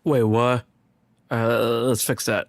Wait, what? Let's fix that.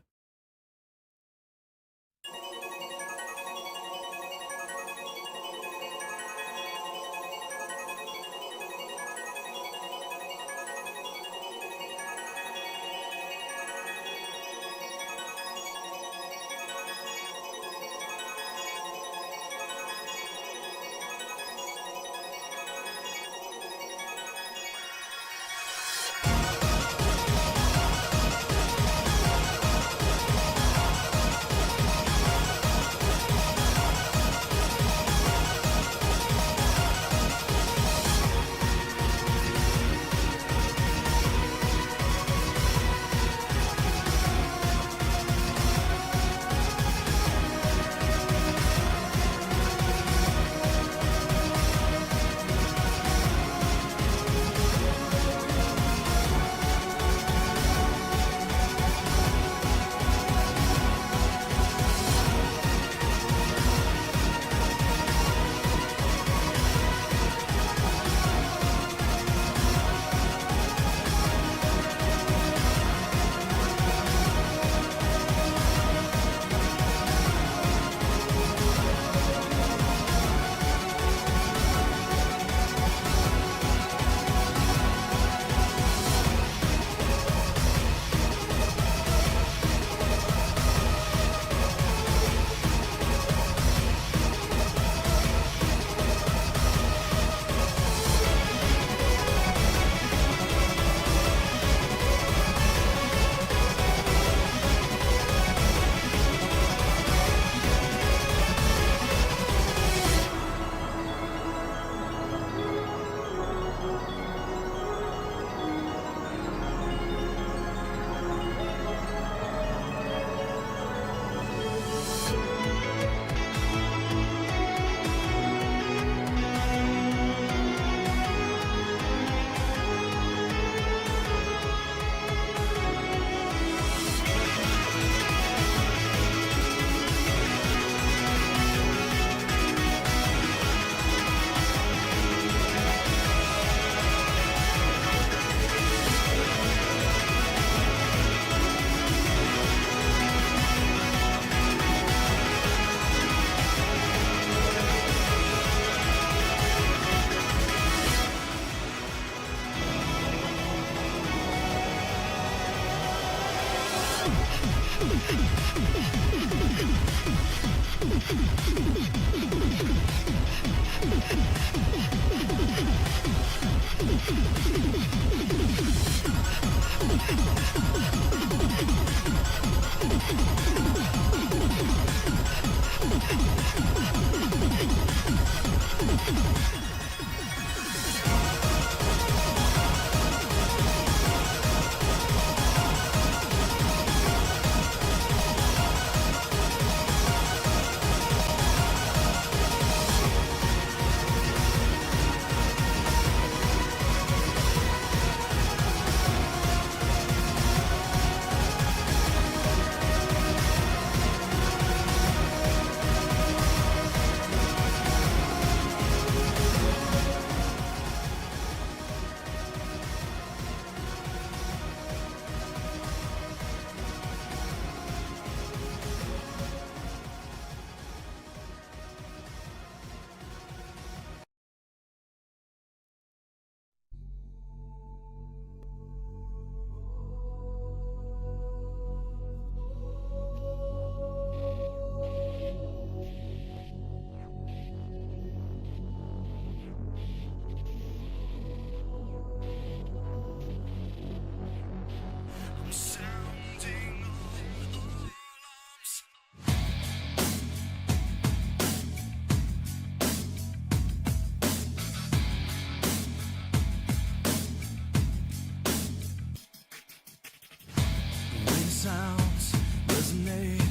Sounds resonate,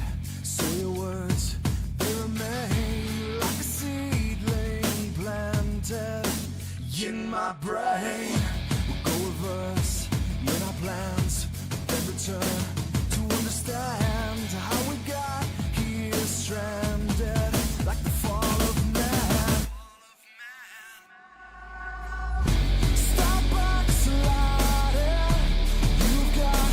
so your words they remain like a seedling planted in my brain. We'll go reverse in our plans, then return to understand how we got here stranded like the fall of man. Stop backsliding, you've got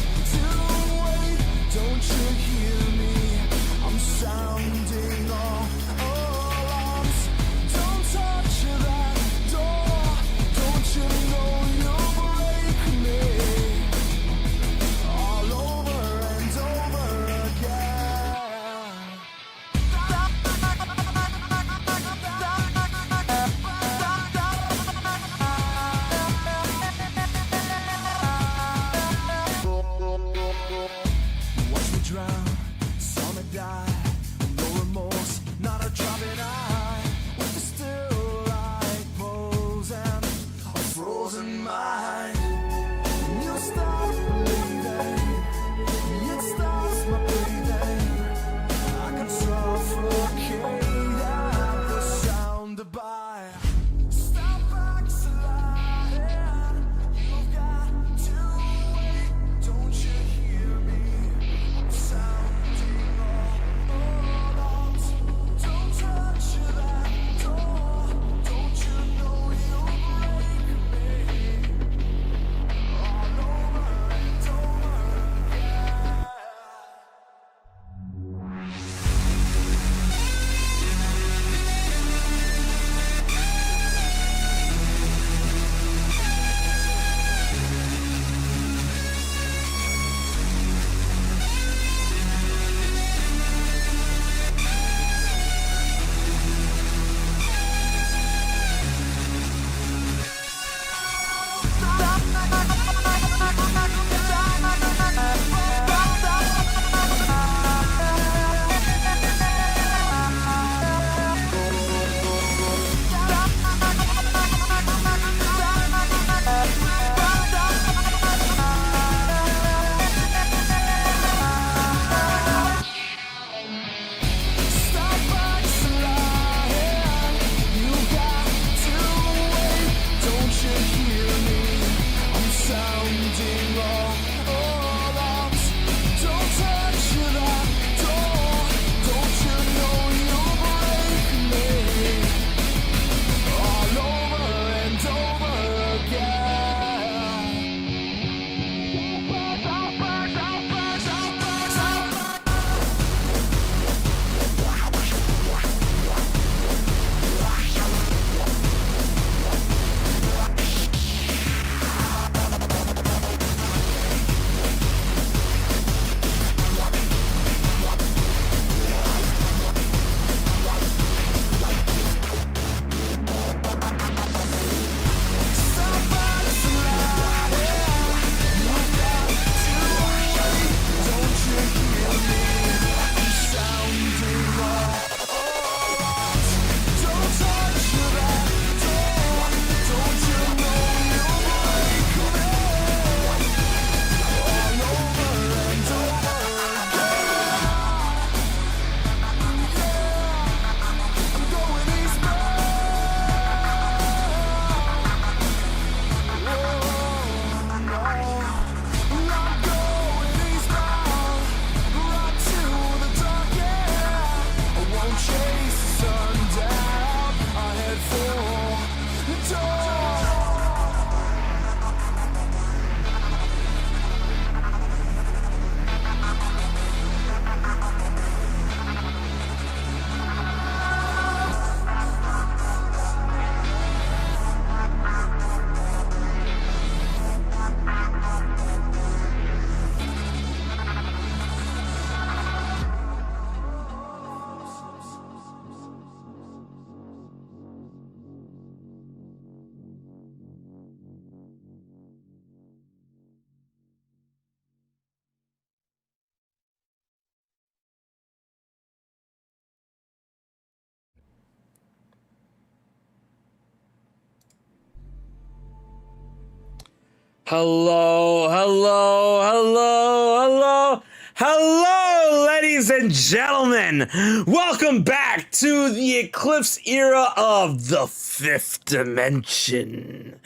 Hello, hello, hello, hello, hello, ladies and gentlemen. Welcome back to the Eclipse era of the Fifth Dimension,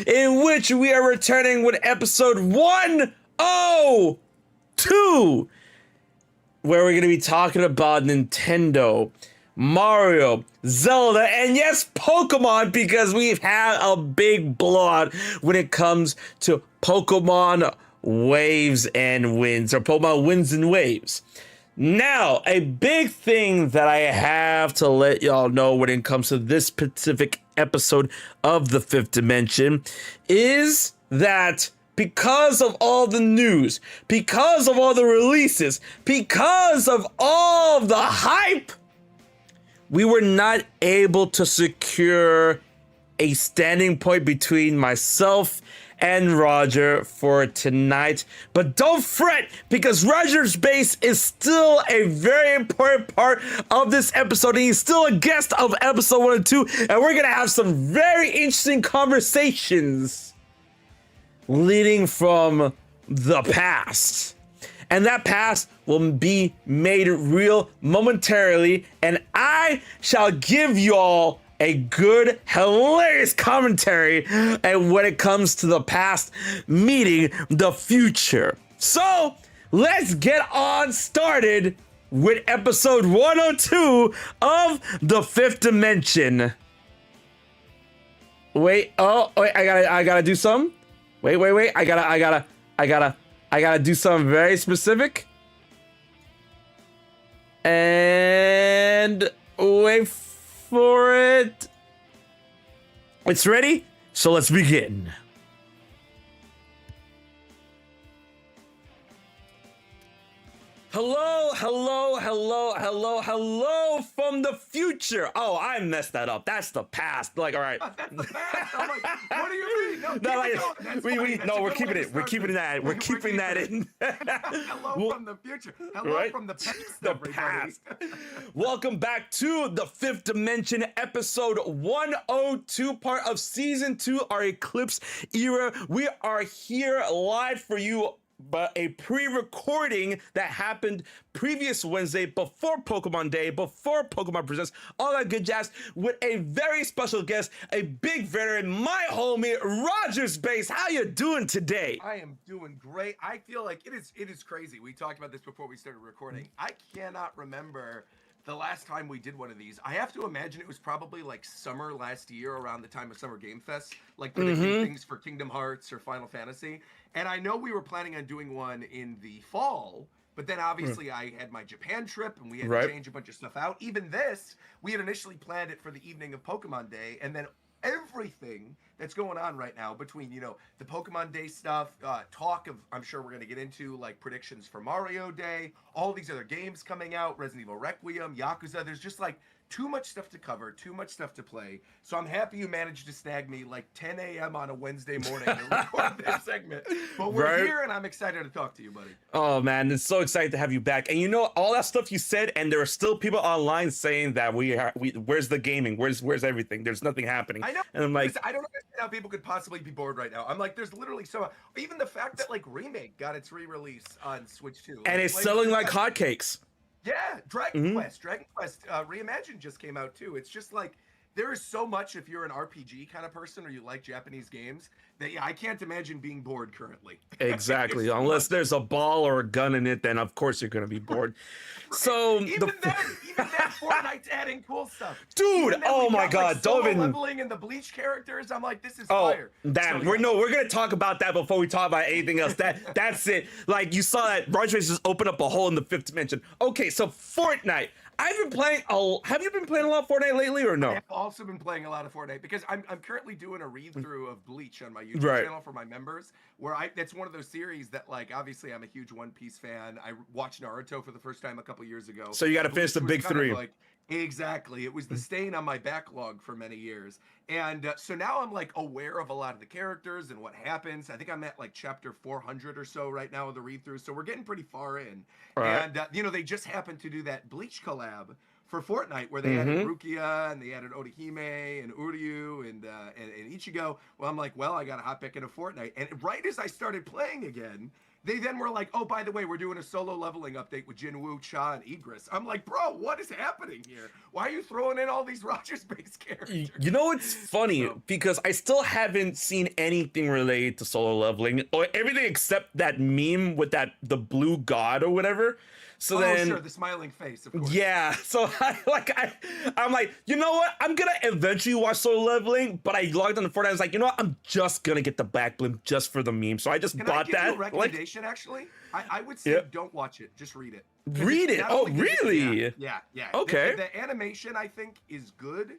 in which we are returning with episode 102, where we're going to be talking about Nintendo, Mario, Zelda, and yes, Pokemon, because we've had a big blowout when it comes to Pokemon Waves and Winds, or Pokemon Winds and Waves. Now, a big thing that I have to let y'all know when it comes to this specific episode of the Fifth Dimension is that because of all the news, because of all the releases, because of all the hype, we were not able to secure a standing point between myself and Roger for tonight. But don't fret, because RogersBase is still a very important part of this episode, and he's still a guest of episode 1 and 2, and we're gonna have some very interesting conversations leading from the past. And that past will be made real momentarily, and I shall give y'all a good, hilarious commentary and when it comes to the past meeting the future. So let's get on started with episode 102 of the Fifth Dimension. Wait, I gotta do some. Wait, I gotta do something very specific. And wait for it. It's ready, so let's begin. Hello from the future. Oh, I messed that up. That's the past. Like, all right. That's the past. I'm like, what do you mean? No, we're keeping it. We're keeping that. We're keeping that in. Hello from the future. Hello right? from the past. The everybody. past. Welcome back to the Fifth Dimension, episode 102, part of season 2, our Eclipse era. We are here live for you, but a pre-recording that happened previous Wednesday before Pokemon Day, before Pokemon Presents, all that good jazz, with a very special guest, a big veteran, my homie, RogersBase. How you doing today? I am doing great. I feel like it is crazy. We talked about this before we started recording. I cannot remember the last time we did one of these. I have to imagine it was probably like summer last year, around the time of Summer Game Fest, like for the big things for Kingdom Hearts or Final Fantasy. And I know we were planning on doing one in the fall, but then obviously I had my Japan trip and we had to change a bunch of stuff out. Even this, we had initially planned it for the evening of Pokemon Day, and then everything that's going on right now between, you know, the Pokemon Day stuff, talk of, I'm sure we're going to get into, like, predictions for Mario Day, all these other games coming out, Resident Evil Requiem, Yakuza. There's just, like, too much stuff to cover, too much stuff to play. So I'm happy you managed to snag me like 10 a.m. on a Wednesday morning to record this segment. But we're here, and I'm excited to talk to you, buddy. Oh man, it's so excited to have you back. And you know all that stuff you said, and there are still people online saying that we where's the gaming? Where's everything? There's nothing happening. I know. And I'm like, listen, I don't understand how people could possibly be bored right now. I'm like, there's literally so even the fact that like Remake got its re-release on Switch 2. and it's selling like hotcakes. Yeah, Dragon Quest Reimagined just came out too. It's just like there is so much if you're an RPG kind of person or you like Japanese games that I can't imagine being bored currently. Exactly. Unless there's a ball or a gun in it, then of course you're gonna be bored. Right. So even then, Fortnite's adding cool stuff. Dude, oh my God, don't even leveling and the Bleach characters. I'm like, this is fire. Damn, we're gonna talk about that before we talk about anything else. That's it. Like you saw that RogersBase just opened up a hole in the Fifth Dimension. Okay, so Fortnite. Have you been playing a lot of Fortnite lately or no? I've also been playing a lot of Fortnite because I'm currently doing a read-through of Bleach on my YouTube channel for my members, where that's one of those series that, like, obviously I'm a huge One Piece fan. I watched Naruto for the first time a couple years ago. So you got to finish the big three. Exactly. It was the stain on my backlog for many years. And so now I'm like aware of a lot of the characters and what happens. I think I'm at like chapter 400 or so right now of the read through. So we're getting pretty far in. And, you know, they just happened to do that Bleach collab for Fortnite, where they added Rukia and they added Orihime and Uryu and Ichigo. Well, I'm like, well, I got to hop back into Fortnite. And right as I started playing again, they then were like, oh, by the way, we're doing a solo leveling update with Jinwoo, Cha, and Igris. I'm like, bro, what is happening here? Why are you throwing in all these RogersBase characters? You know, it's funny because I still haven't seen anything related to solo leveling or everything except that meme with the blue god or whatever. So then, sure, the smiling face, of course. Yeah, so I'm like, you know what? I'm gonna eventually watch solo leveling, but I logged on the Fortnite. I was like, you know what? I'm just gonna get the back blimp just for the meme. So I just Can bought I give that. You a recommendation, actually, I would say don't watch it. Just read it. Read it. Oh, really? Yeah. Okay. The animation, I think, is good in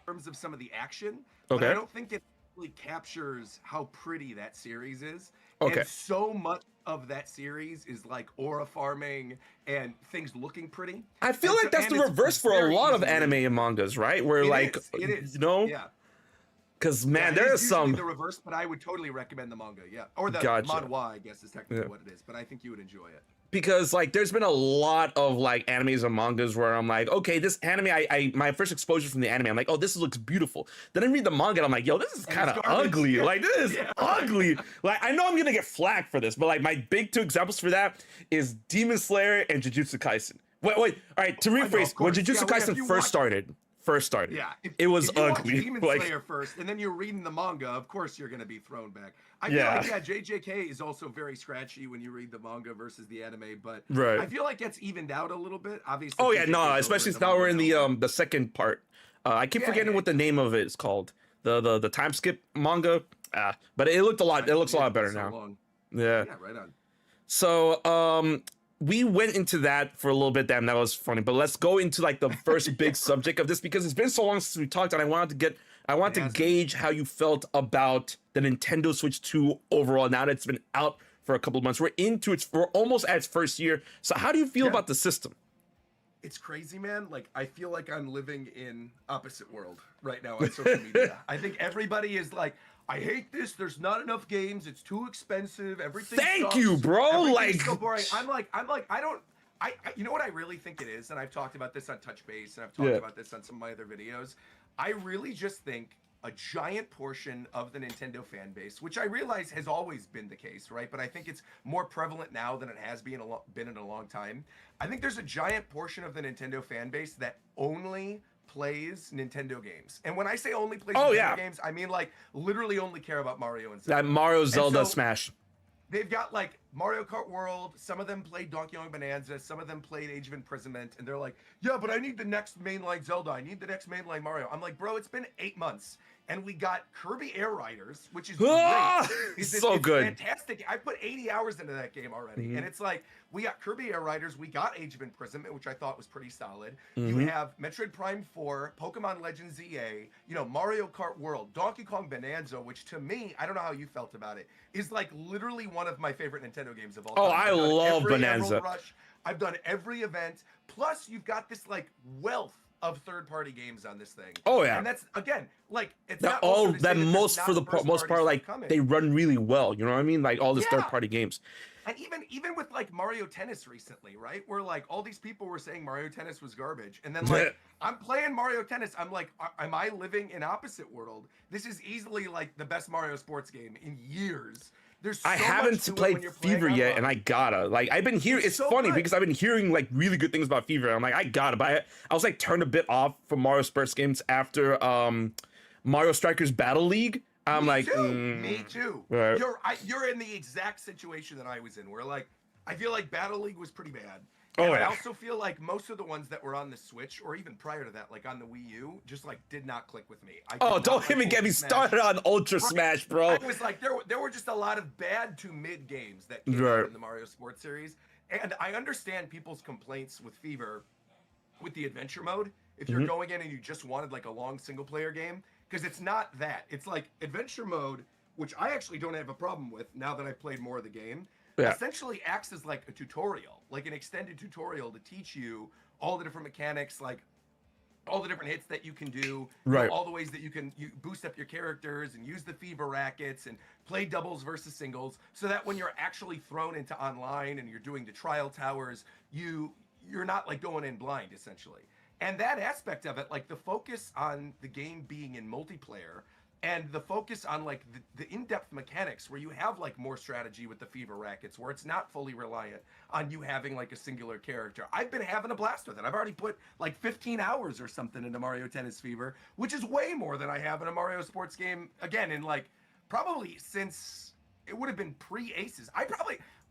terms of some of the action. Okay. But I don't think it really captures how pretty that series is. Okay. And so much of that series is like aura farming and things looking pretty. I feel like that's the reverse for a lot of anime and mangas, right? Where it is. You know? Yeah. Because man, there is some the reverse, but I would totally recommend the manga, or the manhwa, I guess is technically what it is. But I think you would enjoy it. Because like there's been a lot of like animes and mangas where I'm like, okay, this anime, I my first exposure from the anime, I'm like, oh, this looks beautiful. Then I read the manga and I'm like, yo, this is kind of ugly. Yeah. Like this is ugly. Like I know I'm gonna get flack for this, but like my big two examples for that is Demon Slayer and Jujutsu Kaisen. Wait, all right, to rephrase, when Jujutsu Kaisen first started, yeah, it was if you ugly. Watch Demon Slayer first, and then you're reading the manga. Of course, you're gonna be thrown back. I feel like JJK is also very scratchy when you read the manga versus the anime, but I feel like it's evened out a little bit. Obviously. Oh yeah, no, especially now we're in the second part. I keep forgetting what the name of it is called. The time skip manga. But it looks a lot better now. Long. Yeah. Yeah, right on. So we went into that for a little bit. Damn, that was funny. But let's go into like the first big subject of this because it's been so long since we talked, and I want to gauge how you felt about the Nintendo Switch 2 overall. Now that it's been out for a couple of months, we're almost at its first year. So how do you feel about the system? It's crazy, man. Like I feel like I'm living in opposite world right now on social media. I think everybody is like, I hate this. There's not enough games. It's too expensive. Everything. Thank you, bro. Like, so boring. I'm like, I don't. You know what I really think it is, and I've talked about this on Touch Base, and I've talked about this on some of my other videos. I really just think a giant portion of the Nintendo fan base, which I realize has always been the case, right? But I think it's more prevalent now than it has been in a long time. I think there's a giant portion of the Nintendo fan base that only plays Nintendo games. And when I say only plays Nintendo games, I mean like literally only care about Mario and Zelda. That Mario, Zelda, Smash. They've got like Mario Kart World, some of them played Donkey Kong Bonanza, some of them played Age of Imprisonment, and they're like, yeah, but I need the next mainline Zelda, I need the next mainline Mario. I'm like, bro, it's been 8 months. And we got Kirby Air Riders, which is great. It's good. Fantastic. I put 80 hours into that game already. And it's like, we got Kirby Air Riders, we got Age of Imprisonment, which I thought was pretty solid. You have Metroid Prime 4, Pokemon Legends ZA, Mario Kart World, Donkey Kong Bonanza, which to me, I don't know how you felt about it, is like literally one of my favorite Nintendo games of all time. Oh, I love Bonanza. Emerald Rush. I've done every event. Plus, you've got this like wealth of third-party games on this thing. Oh yeah, and that's again like it's that not all that most for the most part like they run really well. You know what I mean? Like all these third-party games. And even with like Mario Tennis recently, right? Where like all these people were saying Mario Tennis was garbage, and then like I'm playing Mario Tennis, I'm like, am I living in opposite world? This is easily like the best Mario sports game in years. I haven't played Fever yet, and I gotta. Like, I've been hearing. It's so funny because I've been hearing like really good things about Fever. I'm like, I gotta. But I was like turned a bit off from Mario sports games after Mario Strikers Battle League. I'm me like, too. Me too. Right. You're in the exact situation that I was in, where like I feel like Battle League was pretty bad. And I also feel like most of the ones that were on the Switch, or even prior to that, like on the Wii U, just like did not click with me. Don't even get me started on Ultra Smash, bro. I was like, there were just a lot of bad to mid games that came out in the Mario Sports series, and I understand people's complaints with Fever, with the adventure mode. If you're going in and you just wanted like a long single player game, because it's not that. It's like adventure mode, which I actually don't have a problem with now that I've played more of the game. Essentially acts as like a tutorial, like an extended tutorial to teach you all the different mechanics, like all the different hits that you can do, all the ways that you boost up your characters and use the Fever rackets and play doubles versus singles, so that when you're actually thrown into online and you're doing the trial towers, you're not like going in blind essentially. And that aspect of it, like the focus on the game being in multiplayer and the focus on like the in-depth mechanics where you have like more strategy with the fever rackets, where it's not fully reliant on you having like a singular character. I've been having a blast with it. I've already put like 15 hours or something into Mario Tennis Fever, which is way more than I have in a Mario sports game, again, in like probably since it would have been pre-Aces.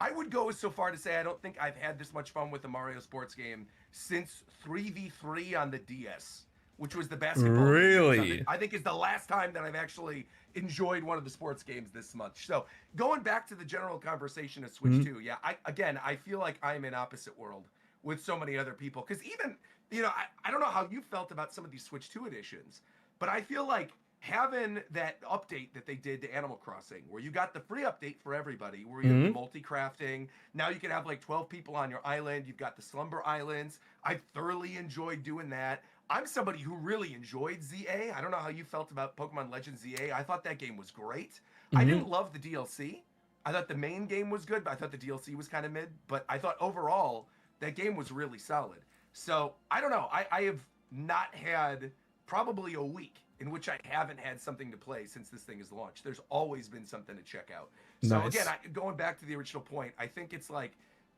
I would go so far to say I don't think I've had this much fun with a Mario sports game since 3v3 on the DS, which was the basketball. Really? I think is the last time that I've actually enjoyed one of the sports games this much. So going back to the general conversation of Switch 2, yeah, I feel like I'm in opposite world with so many other people. Because even, I don't know how you felt about some of these Switch 2 editions, but I feel like having that update that they did to Animal Crossing, where you got the free update for everybody, where you have the multi-crafting, now you can have like 12 people on your island, you've got the Slumber Islands. I thoroughly enjoyed doing that. I'm somebody who really enjoyed ZA. I don't know how you felt about Pokemon Legends ZA. I thought that game was great. I didn't love the DLC. I thought the main game was good, but I thought the DLC was kind of mid. But I thought overall, that game was really solid. So, I don't know. I have not had probably a week in which I haven't had something to play since this thing is launched. There's always been something to check out. So Nice. again, going back to the original point, I think it's like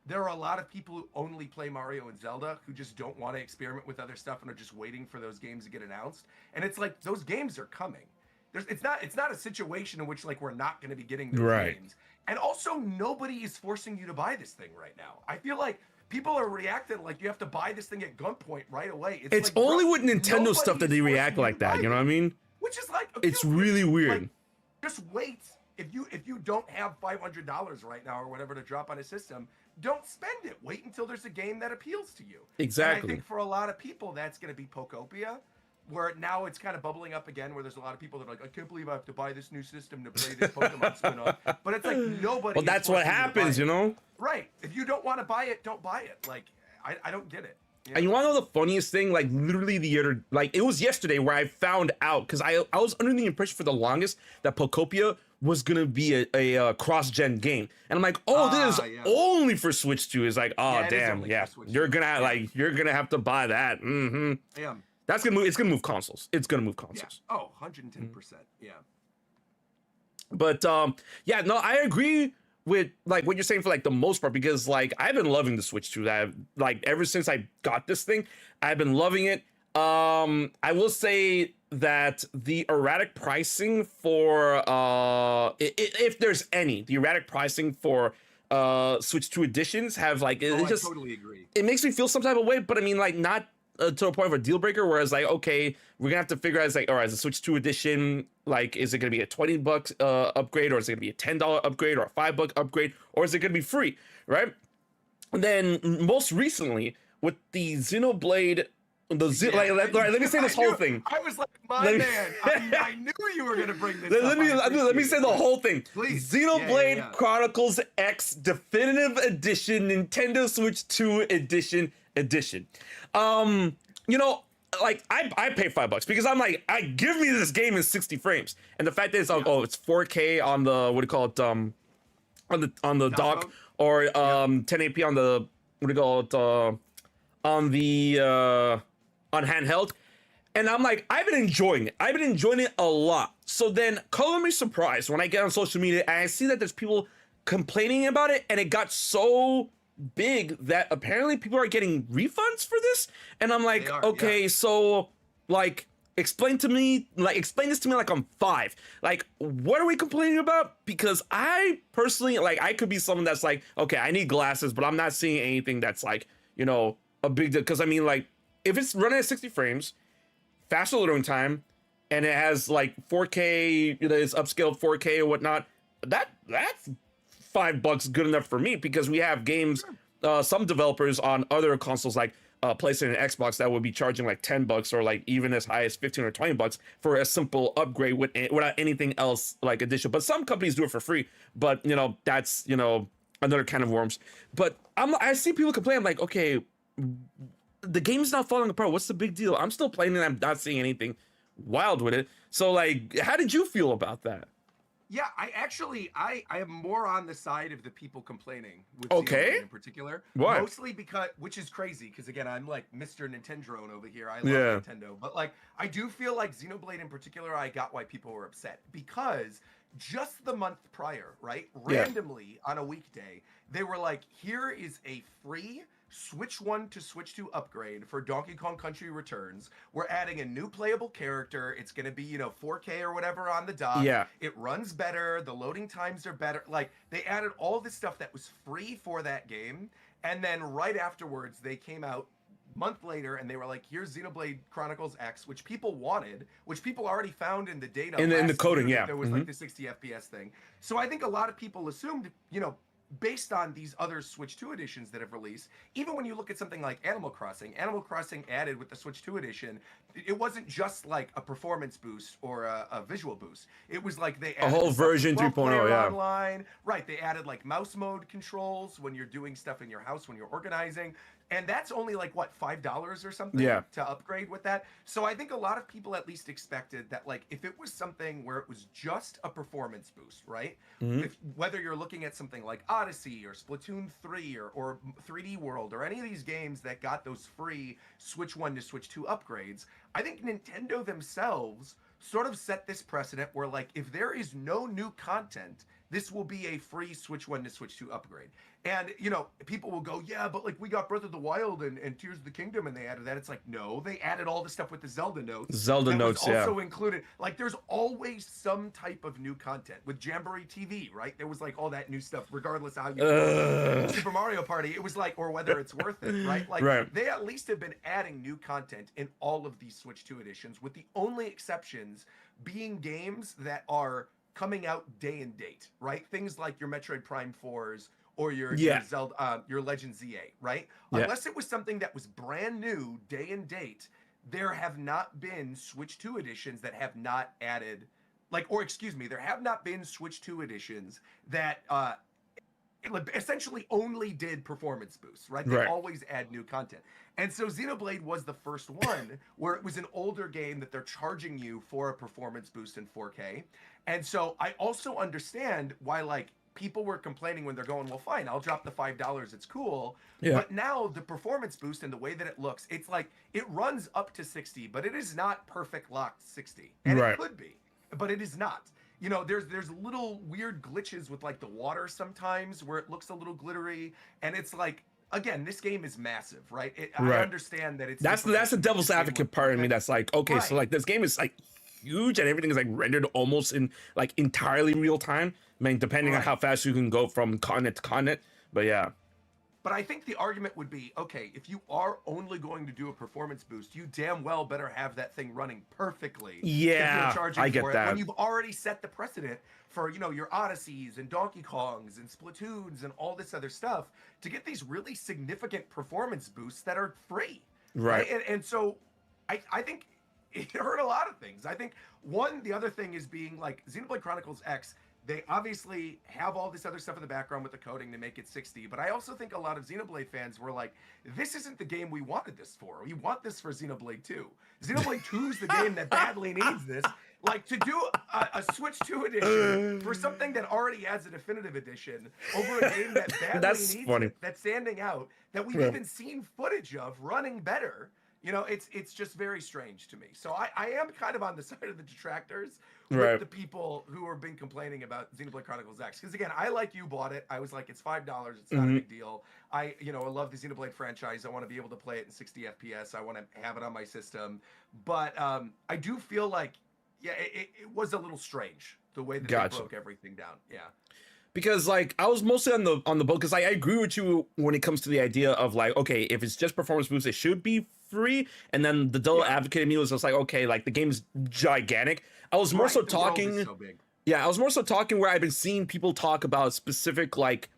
there are a lot of people who only play Mario and Zelda who just don't want to experiment with other stuff and are just waiting for those games to get announced. And it's like those games are coming. It's not a situation in which like we're not going to be getting those games. And also nobody is forcing you to buy this thing right now. I feel like people are reacting like you have to buy this thing at gunpoint right away. It's like, only bro, with Nintendo stuff that they react like that. You know what I mean? Which is like It's really weird. Like, just wait. If you don't have $500 right now or whatever to drop on a system, don't spend it. Wait until there's a game that appeals to you. Exactly. And I think for a lot of people that's going to be Pokopia, where now it's kind of bubbling up again, where there's a lot of people that are like, I can't believe I have to buy this new system to play this Pokemon spin-off. But it's like nobody. Well, that's what happens, you know? Right. If you don't want to buy it, don't buy it. Like, I don't get it. And you want to know the funniest thing? Like, literally it was yesterday where I found out, because I was under the impression for the longest that Pokopia was going to be a cross-gen game. And I'm like, oh, this is only for Switch 2. It's like, oh, damn, yeah. You're going to have to buy that. Mm-hmm. Yeah. It's going to move consoles. It's going to move consoles. Yeah. Oh, 110%. Yeah. But, yeah, no, I agree with like what you're saying for like the most part, because like I've been loving the Switch 2. I've like ever since I got this thing, I've been loving it. I will say that the erratic pricing for if there's any, the erratic pricing for Switch 2 editions have like I totally agree. It makes me feel some type of way, but I mean like not to a point of a deal breaker, whereas like, okay, we're gonna have to figure out, it's like, all right, is the Switch 2 edition, like, is it gonna be a $20 upgrade, or is it gonna be a $10 upgrade, or a $5 upgrade, or is it gonna be free, right? And then most recently with the Xenoblade, let me say this whole thing. I was like, man, I knew you were gonna bring this up. Let me say the whole thing. Please. Xenoblade Chronicles X Definitive Edition, Nintendo Switch 2 edition. You know, like I pay $5 because I'm like, give me this game in 60 frames, and the fact that it's it's 4K on the what do you call it on the dock, or 1080p on the what do you call it on the on handheld, and I'm like, I've been enjoying it a lot. So then color me surprised when I get on social media and I see that there's people complaining about it, and it got so big that apparently people are getting refunds for this, and I'm like, okay, so like explain this to me like I'm 5. Like, what are we complaining about? Because I personally, like, I could be someone that's like, okay, I need glasses, but I'm not seeing anything that's like, you know, a big deal. Because I mean, like, if it's running at 60 frames, faster loading time, and it has like 4K, it's upscaled 4K or whatnot, that's $5 good enough for me, because we have games, some developers on other consoles like PlayStation and Xbox that would be charging like $10 or like even as high as $15 or $20 for a simple upgrade without anything else like additional. But some companies do it for free, but you know, that's, you know, another can of worms. But I see people complain. I'm like, okay, the game's not falling apart. What's the big deal? I'm still playing it. I'm not seeing anything wild with it. So like, how did you feel about that? Yeah, I am more on the side of the people complaining with Okay. Xenoblade in particular. Why? Mostly because, which is crazy, because again, I'm like Mr. Nintendrone over here. I love Yeah. Nintendo, but like I do feel like Xenoblade in particular, I got why people were upset because just the month prior, right, Yeah. randomly on a weekday, they were like, here is a free Switch 1 to Switch 2 upgrade for Donkey Kong Country Returns. We're adding a new playable character. It's going to be, 4K or whatever on the dock. Yeah. It runs better. The loading times are better. Like, they added all this stuff that was free for that game. And then right afterwards, they came out month later and they were like, here's Xenoblade Chronicles X, which people wanted, which people already found in the data. In the last coding, year, yeah. there was like the 60 FPS thing. So I think a lot of people assumed, based on these other Switch 2 editions that have released, even when you look at something like Animal Crossing added with the Switch 2 edition, it wasn't just like a performance boost or a visual boost. It was like they added A whole version 3.0, yeah. online. Right, they added like mouse mode controls when you're doing stuff in your house, when you're organizing. And that's only like what, $5 or something to upgrade with that. So I think a lot of people at least expected that, like, if it was something where it was just a performance boost, right? If, whether you're looking at something like Odyssey or Splatoon 3 or 3D World or any of these games that got those free Switch 1 to Switch 2 upgrades, I think Nintendo themselves sort of set this precedent where, like, if there is no new content, this will be a free Switch 1 to Switch 2 upgrade. And, people will go, yeah, but like we got Breath of the Wild and Tears of the Kingdom and they added that. It's like, no, they added all the stuff with the Zelda notes. Zelda notes, was also included. Like, there's always some type of new content. With Jamboree TV, right? There was like all that new stuff, regardless of how you Super Mario Party. It was like, or whether it's worth it, right? Like, they at least have been adding new content in all of these Switch 2 editions, with the only exceptions being games that are coming out day and date, right? Things like your Metroid Prime 4s or your Zelda, your Legend Z8, right? Unless it was something that was brand new, day and date, there have not been Switch 2 editions that have not added, there have not been Switch 2 editions that essentially only did performance boosts, right? They always add new content. And so Xenoblade was the first one where it was an older game that they're charging you for a performance boost in 4K. And so I also understand why, like, people were complaining when they're going, well, fine, I'll drop the $5. It's cool. Yeah. But now the performance boost and the way that it looks, it's like it runs up to 60, but it is not perfect locked 60. And it could be, but it is not. There's little weird glitches with like the water sometimes where it looks a little glittery. And it's like, again, this game is massive, right? I understand that it's... That's the devil's advocate part of me that's like, okay, so like this game is like huge and everything is like rendered almost in like entirely real time. I mean, depending on how fast you can go from continent to continent. But yeah. But I think the argument would be, okay, if you are only going to do a performance boost, you damn well better have that thing running perfectly. Yeah, I get that. When you've already set the precedent for, your Odysseys and Donkey Kongs and Splatoons and all this other stuff to get these really significant performance boosts that are free. Right. And so I think it hurt a lot of things. I think, the other thing is being like Xenoblade Chronicles X, they obviously have all this other stuff in the background with the coding to make it 60, but I also think a lot of Xenoblade fans were like, this isn't the game we wanted this for. We want this for Xenoblade 2. Xenoblade 2 is the game that badly needs this. Like, to do a Switch 2 edition for something that already has a definitive edition over a game that badly needs it, that's standing out, that we've even seen footage of running better. It's just very strange to me. So I am kind of on the side of the detractors with the people who have been complaining about Xenoblade Chronicles X. Because again, I, like you, bought it. I was like, it's $5. It's not a big deal. I love the Xenoblade franchise. I want to be able to play it in 60 FPS. I want to have it on my system. But I do feel like, it was a little strange the way that they broke everything down. Yeah. Because like I was mostly on the boat because I agree with you when it comes to the idea of like, okay, if it's just performance boost, it should be free. And then the devil advocate in me was just like, okay, like the game's gigantic. I was more so talking. So I was more so talking where I've been seeing people talk about specific like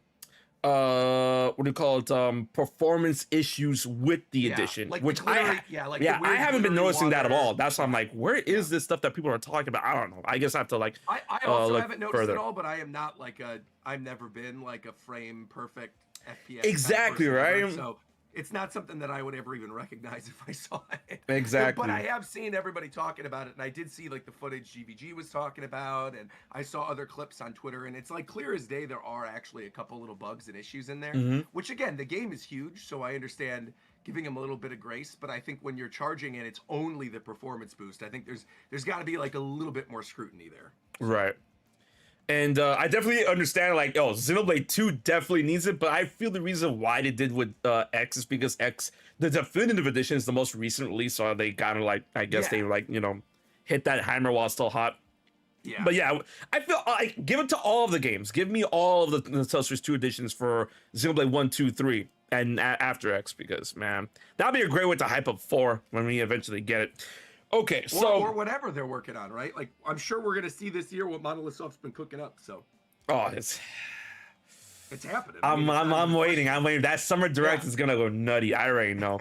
what do you call it, performance issues with the edition, like which I haven't been noticing that at all. That's why I'm like, where is this stuff that people are talking about? I don't know. I guess I have to like I also haven't noticed it all, but I am not like I've never been like a frame perfect FPS exactly, right? So It's not something that I would ever even recognize if I saw it. Exactly. But I have seen everybody talking about it, and I did see like the footage GVG was talking about, and I saw other clips on Twitter, and it's like clear as day there are actually a couple little bugs and issues in there. Which again, the game is huge, so I understand giving them a little bit of grace. But I think when you're charging and it's only the performance boost, I think there's got to be like a little bit more scrutiny there. Right. And I definitely understand, like, Xenoblade 2 definitely needs it, but I feel the reason why they did with X is because X, the definitive edition, is the most recent release, so they kind of, like, I guess they, like, hit that hammer while it's still hot. Yeah. But yeah, I feel like, give it to all of the games. Give me all of the Telstar's 2 editions for Xenoblade 1, 2, 3, and After X, because, man, that'd be a great way to hype up 4 when we eventually get it. Okay, so or whatever they're working on, right? Like I'm sure we're gonna see this year what Monolith Soft's been cooking up. So, it's happening. I'm waiting. I'm waiting. That summer direct is gonna go nutty. I already know.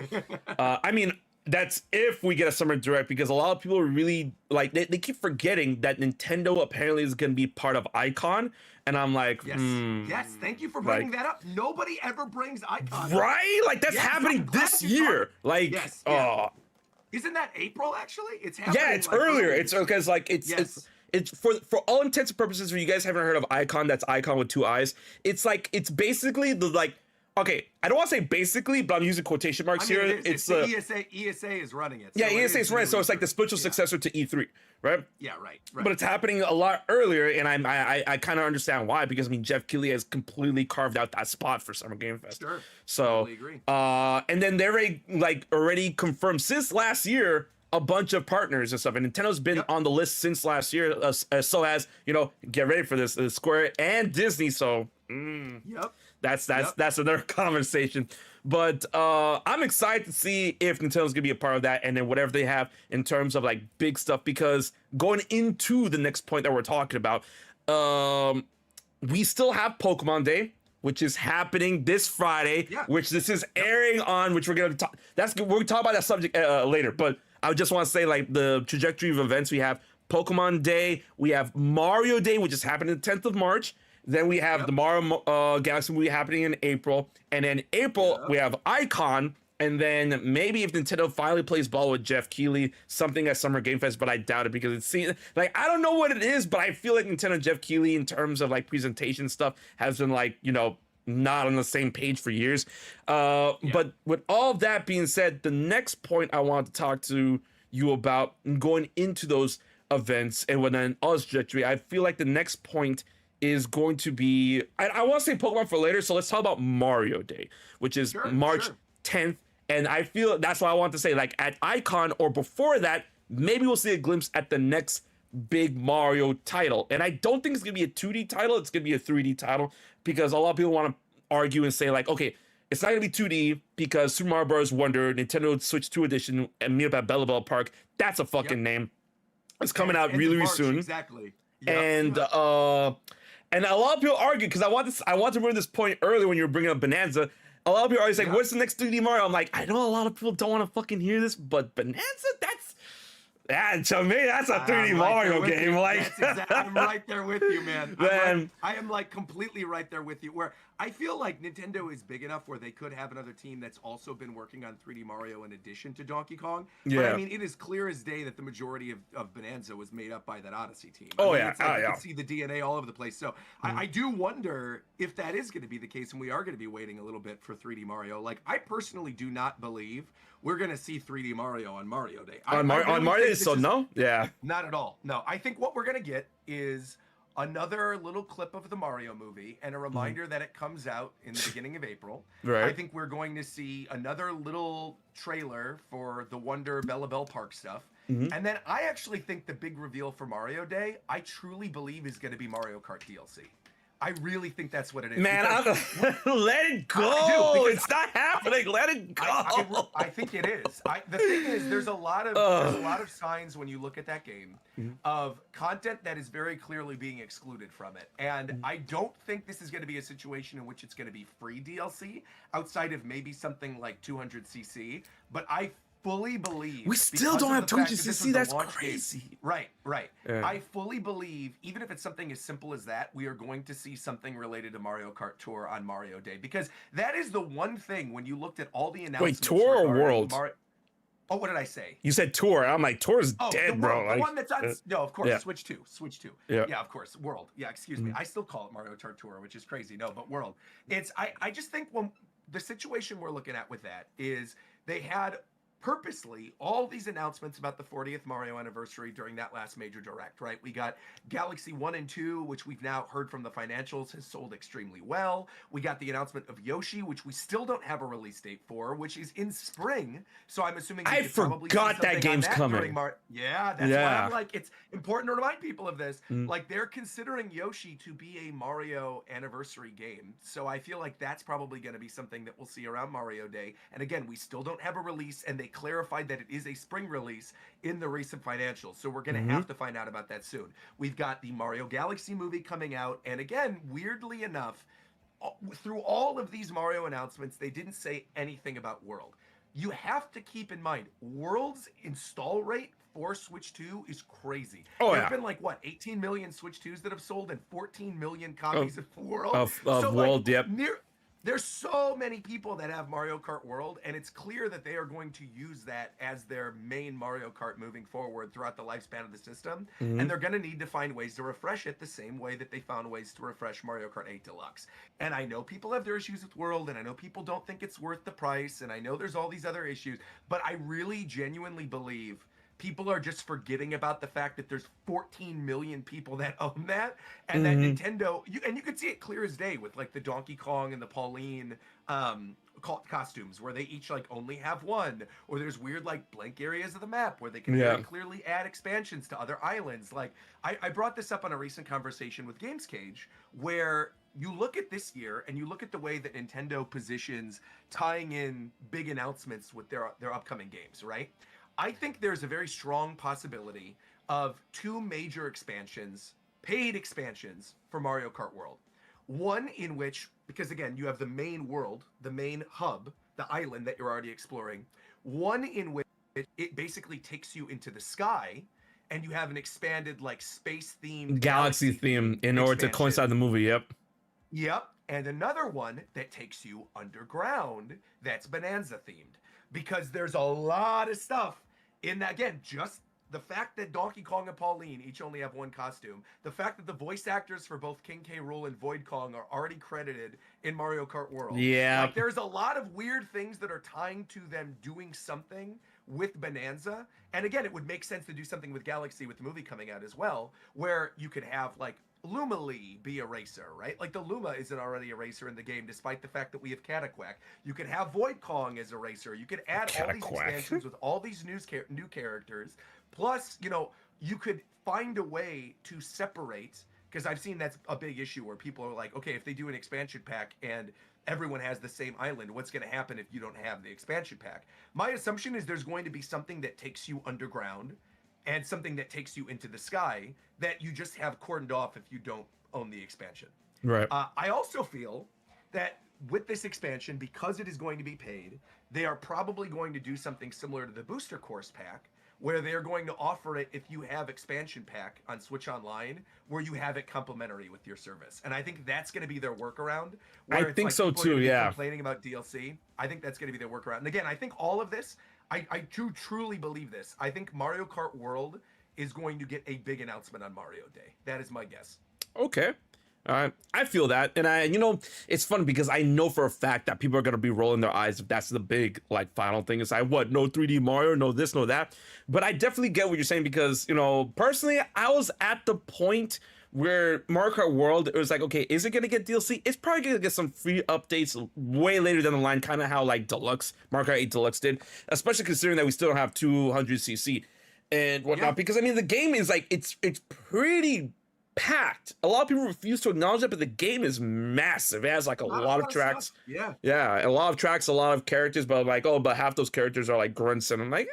I mean, that's if we get a summer direct, because a lot of people really like they keep forgetting that Nintendo apparently is gonna be part of Icon, and I'm like, yes. Thank you for bringing that up. Nobody ever brings Icon, right? Like that's happening this year. Like, Isn't that April actually? It's happening. Yeah, it's like earlier. It's because like it's for all intents and purposes. If you guys haven't heard of Icon, that's Icon with 2 eyes. It's like it's basically the like. Okay, I don't want to say basically, but I'm using quotation marks here. It's the ESA is running it. So ESA is running, so it's like the spiritual successor to E3, right? Yeah, right. But it's happening a lot earlier, and I kind of understand why, because I mean Jeff Keighley has completely carved out that spot for Summer Game Fest. Sure. So totally agree. And then they already confirmed since last year a bunch of partners and stuff, and Nintendo's been on the list since last year, so as get ready for this, Square and Disney. So that's another conversation. But I'm excited to see if Nintendo's gonna be a part of that, and then whatever they have in terms of like big stuff, because going into the next point that we're talking about, we still have Pokemon Day, which is happening this Friday, which this is airing on, which we're gonna talk. We're gonna talk about that subject later, but I just want to say, like, the trajectory of events. We have Pokemon Day, we have Mario Day, which is happening the 10th of March. Then we have the Mario Galaxy movie happening in April, and then April we have Icon, and then maybe if Nintendo finally plays ball with Jeff Keighley, something at Summer Game Fest, but I doubt it, because it seems like, I don't know what it is, but I feel like Nintendo and Jeff Keighley in terms of like presentation stuff has been like not on the same page for years. But with all that being said, the next point I want to talk to you about going into those events and when an Oz trajectory, I feel like the next point is going to be, I want to say Pokemon for later, so let's talk about Mario Day, which is March 10th. And I feel that's what I want to say, like at Icon or before that, maybe we'll see a glimpse at the next big Mario title. And I don't think it's gonna be a 2D title, it's gonna be a 3D title, because a lot of people want to argue and say like, okay, it's not gonna be 2D because Super Mario Bros. Wonder, Nintendo Switch 2 edition, and meet up at Bella Bella Park, that's a fucking name. It's coming out really soon. Exactly. And a lot of people argue, because I want to bring this point earlier when you were bringing up Bonanza. A lot of people are always like, what's the next 3D Mario? I'm like, I know a lot of people don't want to fucking hear this, but Bonanza, to me, that's a 3D Mario game. Like, I'm right there with you, man. I am like completely right there with you. Where I feel like Nintendo is big enough where they could have another team that's also been working on 3D Mario in addition to Donkey Kong. But I mean, it is clear as day that the majority of Bonanza was made up by that Odyssey team. You can see the DNA all over the place. So I do wonder if that is going to be the case, and we are going to be waiting a little bit for 3D Mario. Like, I personally do not believe we're going to see 3D Mario on Mario Day. On Mario Day, so no? Yeah. Not at all. No, I think what we're going to get is another little clip of the Mario movie and a reminder that it comes out in the beginning of April. Right. I think we're going to see another little trailer for the Wonder Bella Bell Park stuff. And then I actually think the big reveal for Mario Day, I truly believe, is going to be Mario Kart DLC. I really think that's what it is. Man, let it go. It's not happening. Let it go. I think it is. The thing is, there's a lot of signs when you look at that game of content that is very clearly being excluded from it. And I don't think this is going to be a situation in which it's going to be free DLC outside of maybe something like 200cc. But I fully believe We still because don't of have the fact that this 200cc. was the That's launch game- crazy. Right. Yeah. I fully believe, even if it's something as simple as that, we are going to see something related to Mario Kart Tour on Mario Day, because that is the one thing when you looked at all the announcements. Wait, Tour or regarding World? Oh, what did I say? You said Tour. I'm like, Tour's Oh, dead, the bro. World, the one that's on. No, of course, yeah. Switch 2. Switch 2. Yeah. Yeah, of course. World. Yeah, excuse me. I still call it Mario Kart Tour, which is crazy. No, but World. I just think when the situation we're looking at with that is they had purposely all these announcements about the 40th Mario anniversary during that last major direct, right? We got Galaxy 1 and 2, which we've now heard from the financials has sold extremely well. We got the announcement of Yoshi, which we still don't have a release date for, which is in spring. So I'm assuming I forgot that game's coming. Yeah, that's why I'm like, it's important to remind people of this. Like, they're considering Yoshi to be a Mario anniversary game. So I feel like that's probably going to be something that we'll see around Mario Day. And again, we still don't have a release, and they clarified that it is a spring release in the recent financials. So we're going to have to find out about that soon. We've got the Mario Galaxy movie coming out. And again, weirdly enough, through all of these Mario announcements, they didn't say anything about World. You have to keep in mind, World's install rate for Switch 2 is crazy. There's been like, what, 18 million Switch 2s that have sold and 14 million copies of World? Of World, yep. There's so many people that have Mario Kart World, and it's clear that they are going to use that as their main Mario Kart moving forward throughout the lifespan of the system. And they're going to need to find ways to refresh it the same way that they found ways to refresh Mario Kart 8 Deluxe. And I know people have their issues with World, and I know people don't think it's worth the price, and I know there's all these other issues, but I really genuinely believe people are just forgetting about the fact that there's 14 million people that own that, and that Nintendo, you can see it clear as day with like the Donkey Kong and the Pauline costumes, where they each like only have one, or there's weird like blank areas of the map where they can very clearly add expansions to other islands. Like I brought this up on a recent conversation with Games Cage, where you look at this year and you look at the way that Nintendo positions tying in big announcements with their upcoming games, right? I think there's a very strong possibility of 2 major expansions, paid expansions for Mario Kart World. One in which, because again, you have the main world, the main hub, the island that you're already exploring. One in which it basically takes you into the sky, and you have an expanded like space-themed galaxy theme in order to coincide the movie, Yep. And another one that takes you underground that's Bonanza themed. Because there's a lot of stuff in that. Again, just the fact that Donkey Kong and Pauline each only have one costume, the fact that the voice actors for both King K. Rool and Void Kong are already credited in Mario Kart World. Yeah. Like, there's a lot of weird things that are tying to them doing something with Bonanza. And again, it would make sense to do something with Galaxy with the movie coming out as well, where you could have like Luma Lee be a racer, right? Like the Luma isn't already a racer in the game, despite the fact that we have Cataquack. You could have Void Kong as a racer. You could add all these expansions with all these new characters. Plus, you know, you could find a way to separate, because I've seen that's a big issue where people are like, okay, if they do an expansion pack and everyone has the same island, what's going to happen if you don't have the expansion pack? My assumption is there's going to be something that takes you underground and something that takes you into the sky that you just have cordoned off if you don't own the expansion. Right. I also feel that with this expansion, because it is going to be paid, they are probably going to do something similar to the Booster Course pack, where they're going to offer it if you have expansion pack on Switch Online, where you have it complimentary with your service. And I think that's going to be their workaround. I think so too, yeah. Complaining about DLC, I think that's going to be their workaround. And again, I think all of this, I do truly believe this. I think Mario Kart World is going to get a big announcement on Mario Day. That is my guess. Okay. I feel that, and you know, it's fun because I know for a fact that people are gonna be rolling their eyes if that's the big like final thing. It's like, what, no 3D Mario, no this, no that. But I definitely get what you're saying, because, you know, personally, I was at the point where Mario Kart World, it was like, okay, is it gonna get DLC? It's probably gonna get some free updates way later down the line, kind of how like Mario Kart 8 Deluxe did, especially considering that we still don't have 200cc and whatnot. Yeah. Because I mean, the game is like, it's pretty packed. A lot of people refuse to acknowledge it, but the game is massive. It has like a lot of tracks. Yeah, a lot of tracks, a lot of characters, but I'm like, oh, but half those characters are like grunts, and I'm like,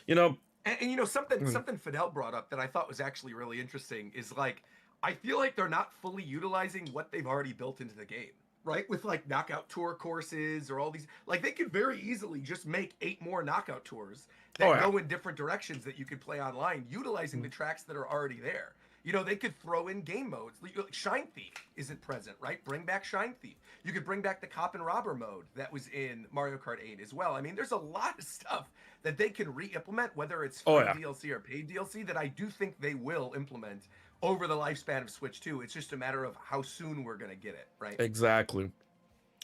you know. And you know, something Fidel brought up that I thought was actually really interesting is like, I feel like they're not fully utilizing what they've already built into the game. right? With like knockout tour courses or all these, like they could very easily just make 8 more knockout tours that Oh, yeah. go in different directions that you could play online, utilizing the tracks that are already there. You know, they could throw in game modes. Like Shine Thief isn't present, right? Bring back Shine Thief. You could bring back the Cop and Robber mode that was in Mario Kart 8 as well. I mean, there's a lot of stuff that they can re-implement, whether it's free Oh, yeah. DLC or paid DLC, that I do think they will implement over the lifespan of Switch 2. It's just a matter of how soon we're going to get it, right? Exactly.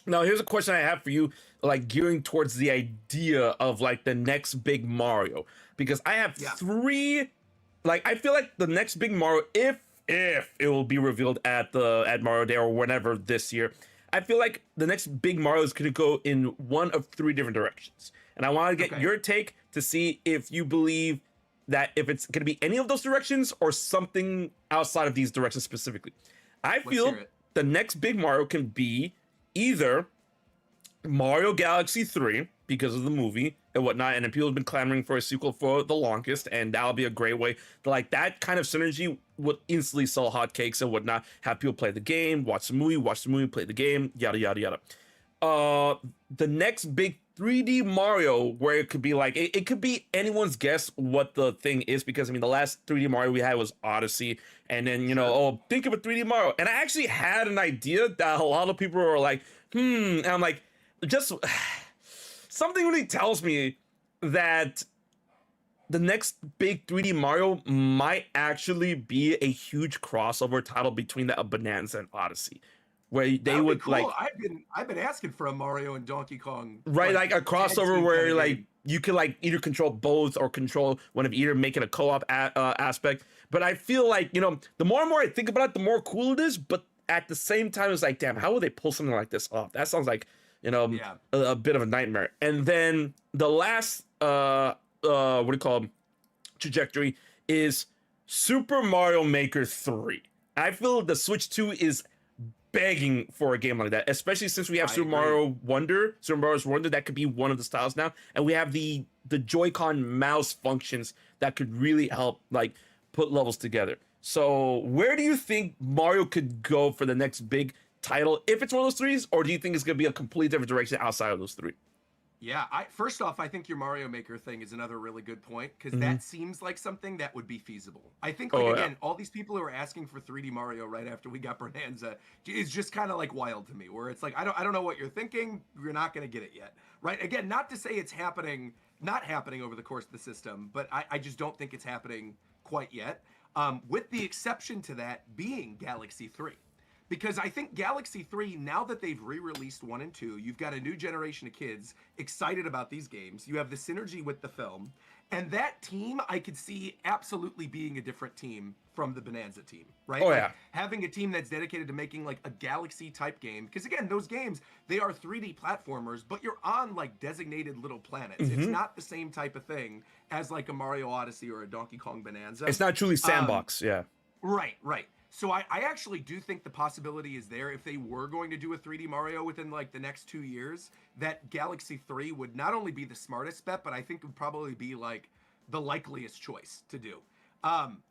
Now, here's a question I have for you, like gearing towards the idea of like the next big Mario, because I have Yeah. 3. Like, I feel like the next big Mario, if it will be revealed at Mario Day or whenever this year, I feel like the next big Mario is going to go in one of 3 different directions, and I want to get Okay. your take to see if you believe that if it's going to be any of those directions or something outside of these directions specifically. I feel hear it. the next big Mario can be either Mario Galaxy 3 because of the movie and whatnot, and then people have been clamoring for a sequel for the longest, and that'll be a great way to, like, that kind of synergy would instantly sell hotcakes and whatnot. Have people play the game, watch the movie, play the game, yada yada yada. The next big 3D Mario, where it could be like it could be anyone's guess what the thing is, because I mean the last 3D Mario we had was Odyssey, and then think of a 3D Mario, and I actually had an idea that a lot of people were like, and I'm like, just something really tells me that the next big 3D Mario might actually be a huge crossover title between the Bonanza and Odyssey, where they That'd be would cool. like, I've been asking for a Mario and Donkey Kong, right, like a tag crossover team where kinda like game. you could like either control both or control one of either, making a co-op aspect. But I feel like, the more and more I think about it, the more cool it is. But at the same time, it's like, damn, how would they pull something like this off? That sounds like, Yeah. a bit of a nightmare. And then the last what do you call 'em, trajectory is Super Mario Maker 3. I feel the Switch 2 is begging for a game like that, especially since we have I Super agree. Mario Wonder, Super Mario's Wonder. That could be one of the styles now, and we have the Joy-Con mouse functions that could really help like put levels together. So where do you think Mario could go for the next big title, if it's one of those 3s, or do you think it's going to be a completely different direction outside of those 3? Yeah, first off, I think your Mario Maker thing is another really good point, because Mhm. that seems like something that would be feasible. I think, Oh, yeah. again, all these people who are asking for 3D Mario right after we got Bonanza is just kind of like wild to me, where it's like, I don't know what you're thinking. You're not going to get it yet, right? Again, not to say it's not happening over the course of the system, but I just don't think it's happening quite yet. With the exception to that being Galaxy 3. Because I think Galaxy 3, now that they've re-released 1 and 2, you've got a new generation of kids excited about these games. You have the synergy with the film. And that team, I could see absolutely being a different team from the Bonanza team, right? Oh, Like, yeah. having a team that's dedicated to making like a Galaxy type game. Because again, those games, they are 3D platformers, but you're on like designated little planets. It's Mhm. not the same type of thing as like a Mario Odyssey or a Donkey Kong Bonanza. It's not truly sandbox, yeah. Right. So I actually do think the possibility is there, if they were going to do a 3D Mario within like the next 2 years, that Galaxy 3 would not only be the smartest bet, but I think would probably be like the likeliest choice to do.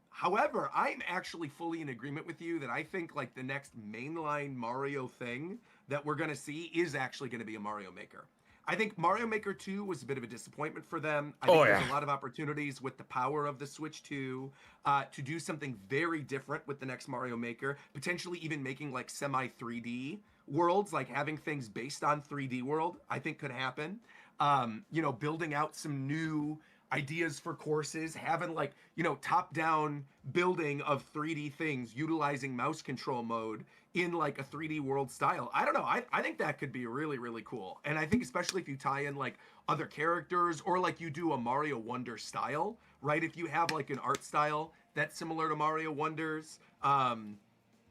However, I'm actually fully in agreement with you that I think like the next mainline Mario thing that we're going to see is actually going to be a Mario Maker. I think Mario Maker 2 was a bit of a disappointment for them. I think Oh, there's yeah. a lot of opportunities with the power of the Switch 2 to do something very different with the next Mario Maker, potentially even making like semi 3D worlds, like having things based on 3D world, I think could happen. Building out some new ideas for courses, having like, top down building of 3D things, utilizing mouse control mode in like a 3D world style. I don't know. I think that could be really, really cool. And I think especially if you tie in like other characters, or like you do a Mario Wonder style, right? If you have like an art style that's similar to Mario Wonder's,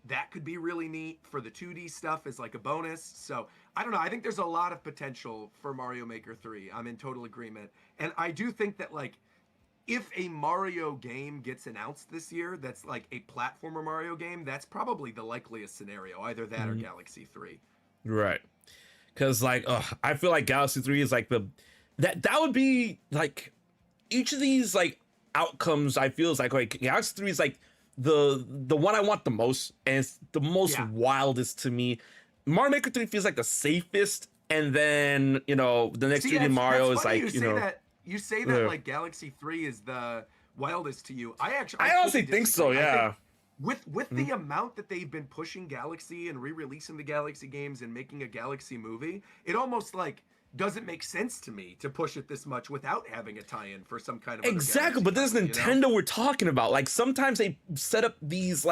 that could be really neat for the 2D stuff as like a bonus. So I don't know. I think there's a lot of potential for Mario Maker 3. I'm in total agreement. And I do think that like, if a Mario game gets announced this year that's like a platformer Mario game, that's probably the likeliest scenario, either that or Galaxy 3. Right. Because like, I feel like Galaxy 3 is like that would be like, each of these like outcomes, I feel is like Galaxy 3 is like the one I want the most, and it's the most Yeah. wildest to me. Mario Maker 3 feels like the safest, and then the next 3D Mario is like you say that like Galaxy 3 is the wildest to you. I honestly think so. Yeah. With the amount that they've been pushing Galaxy and re-releasing the Galaxy games and making a Galaxy movie, it almost like doesn't make sense to me to push it this much without having a tie-in for some kind of exactly. But this is Nintendo we're talking about. Like sometimes they set up these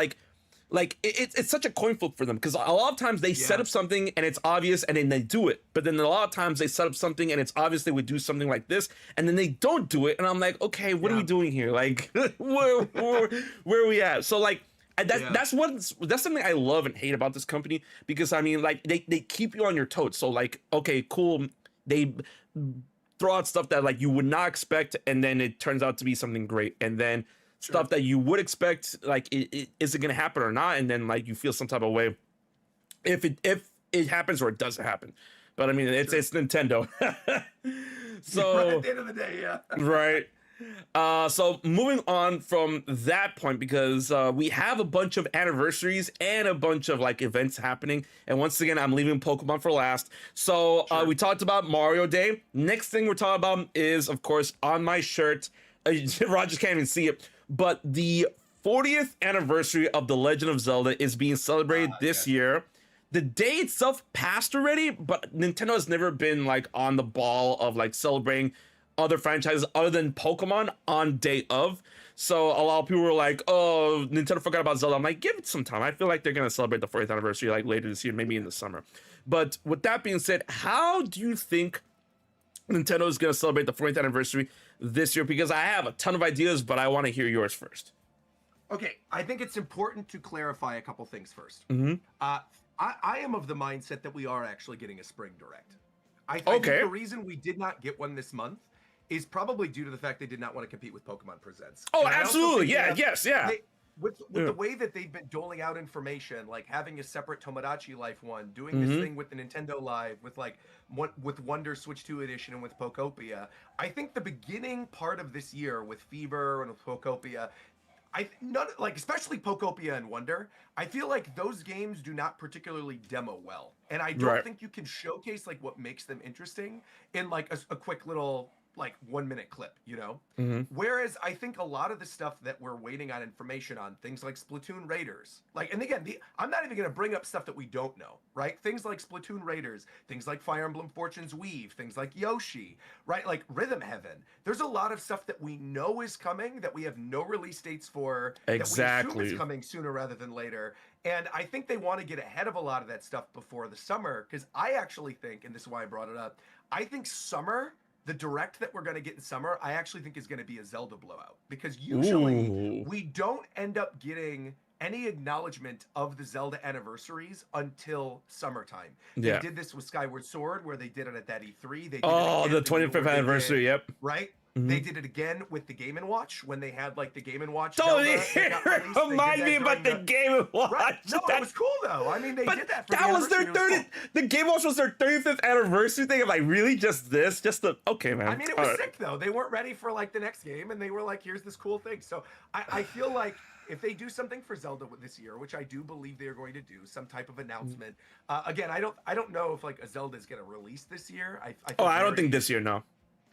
it's such a coin flip for them, because a lot of times they set up something and it's obvious and then they do it, but then a lot of times they set up something and it's obvious they would do something like this and then they don't do it, and I'm like, okay, what are we doing here? Like where are we at? So like that's something I love and hate about this company, because I mean, like they keep you on your toes. So like, okay, cool, they throw out stuff that like you would not expect, and then it turns out to be something great, and then stuff that you would expect, like is it gonna happen or not, and then like you feel some type of way if it happens or it doesn't happen. But I mean, it's Nintendo. So at the end of the day, right. So moving on from that point, because we have a bunch of anniversaries and a bunch of like events happening, and once again I'm leaving Pokemon for last. So we talked about Mario Day. Next thing we're talking about is, of course, on my shirt, Roger can't even see it, but the 40th anniversary of The Legend of Zelda is being celebrated this year. The day itself passed already, but Nintendo has never been like on the ball of like celebrating other franchises other than Pokemon on day of. So a lot of people were like, oh, Nintendo forgot about Zelda. I'm like, give it some time. I feel like they're gonna celebrate the 40th anniversary like later this year, maybe in the summer. But with that being said, how do you think Nintendo is gonna celebrate the 40th anniversary this year? Because I have a ton of ideas, but I want to hear yours first. Okay, I think it's important to clarify a couple things first. I am of the mindset that we are actually getting a spring direct. I think the reason we did not get one this month is probably due to the fact they did not want to compete with Pokemon Presents. Oh, absolutely. Yeah, With the way that they've been doling out information, like having a separate Tomodachi Life one, doing this thing with the Nintendo Live, with Wonder Switch 2 Edition and with Pokopia, I think the beginning part of this year with Fever and with Pokopia, especially Pokopia and Wonder, I feel like those games do not particularly demo well, and I don't think you can showcase like what makes them interesting in like a quick little like 1 minute clip, Whereas I think a lot of the stuff that we're waiting on information on, things like Splatoon Raiders, like, and again, I'm not even going to bring up stuff that we don't know, right? Things like Splatoon Raiders, things like Fire Emblem Fortune's Weave, things like Yoshi, right? Like Rhythm Heaven. There's a lot of stuff that we know is coming that we have no release dates for. Exactly. That we assume is coming sooner rather than later. And I think they want to get ahead of a lot of that stuff before the summer, because I actually think, and this is why I brought it up, I think summer, the direct that we're going to get in summer, I actually think is going to be a Zelda blowout, because usually we don't end up getting any acknowledgement of the Zelda anniversaries until summertime. They did this with Skyward Sword, where they did it at that E3. They did the 25th anniversary, Right. They did it again with the Game & Watch, when they had like the Game & Watch. Don't remind me about the Game & Watch. Right. No, it was cool though. I mean, they did that. That was their 30th. The Game & Watch was their 35th anniversary thing. I'm like, really, just this? Okay, man. I mean, it was sick though. They weren't ready for like the next game, and they were like, here's this cool thing. So I feel like if they do something for Zelda this year, which I do believe they are going to do, some type of announcement. Again, I don't know if like a Zelda is going to release this year. I don't think this year, no.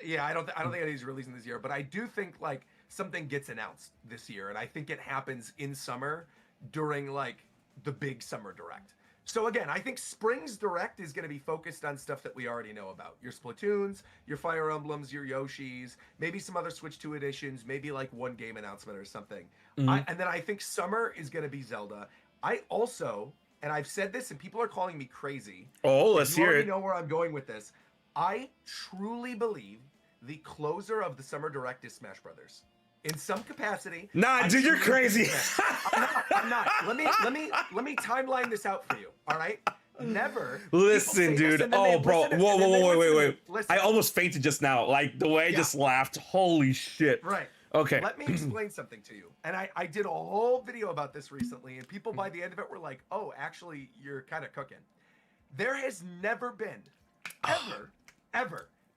Yeah, I don't think he's releasing this year, but I do think like something gets announced this year, and I think it happens in summer during like the big summer direct. So again, I think Spring's direct is going to be focused on stuff that we already know about. Your Splatoons, your Fire Emblems, your Yoshis, maybe some other Switch 2 editions, maybe like one game announcement or something. And then I think summer is going to be Zelda. I also, and I've said this and people are calling me crazy. Oh, let's hear it. You know where I'm going with this. I truly believe the closer of the summer direct is Smash Brothers. In some capacity. Nah, dude, you're crazy. I'm not. Let me timeline this out for you. All right. Never. Listen, dude. Oh, bro. Wait. Listen. I almost fainted just now. Like the way I just laughed. Holy shit. Right. Okay. Let me explain something to you. And I did a whole video about this recently, and people by the end of it were like, "Oh, actually, you're kind of cooking." There has never been, ever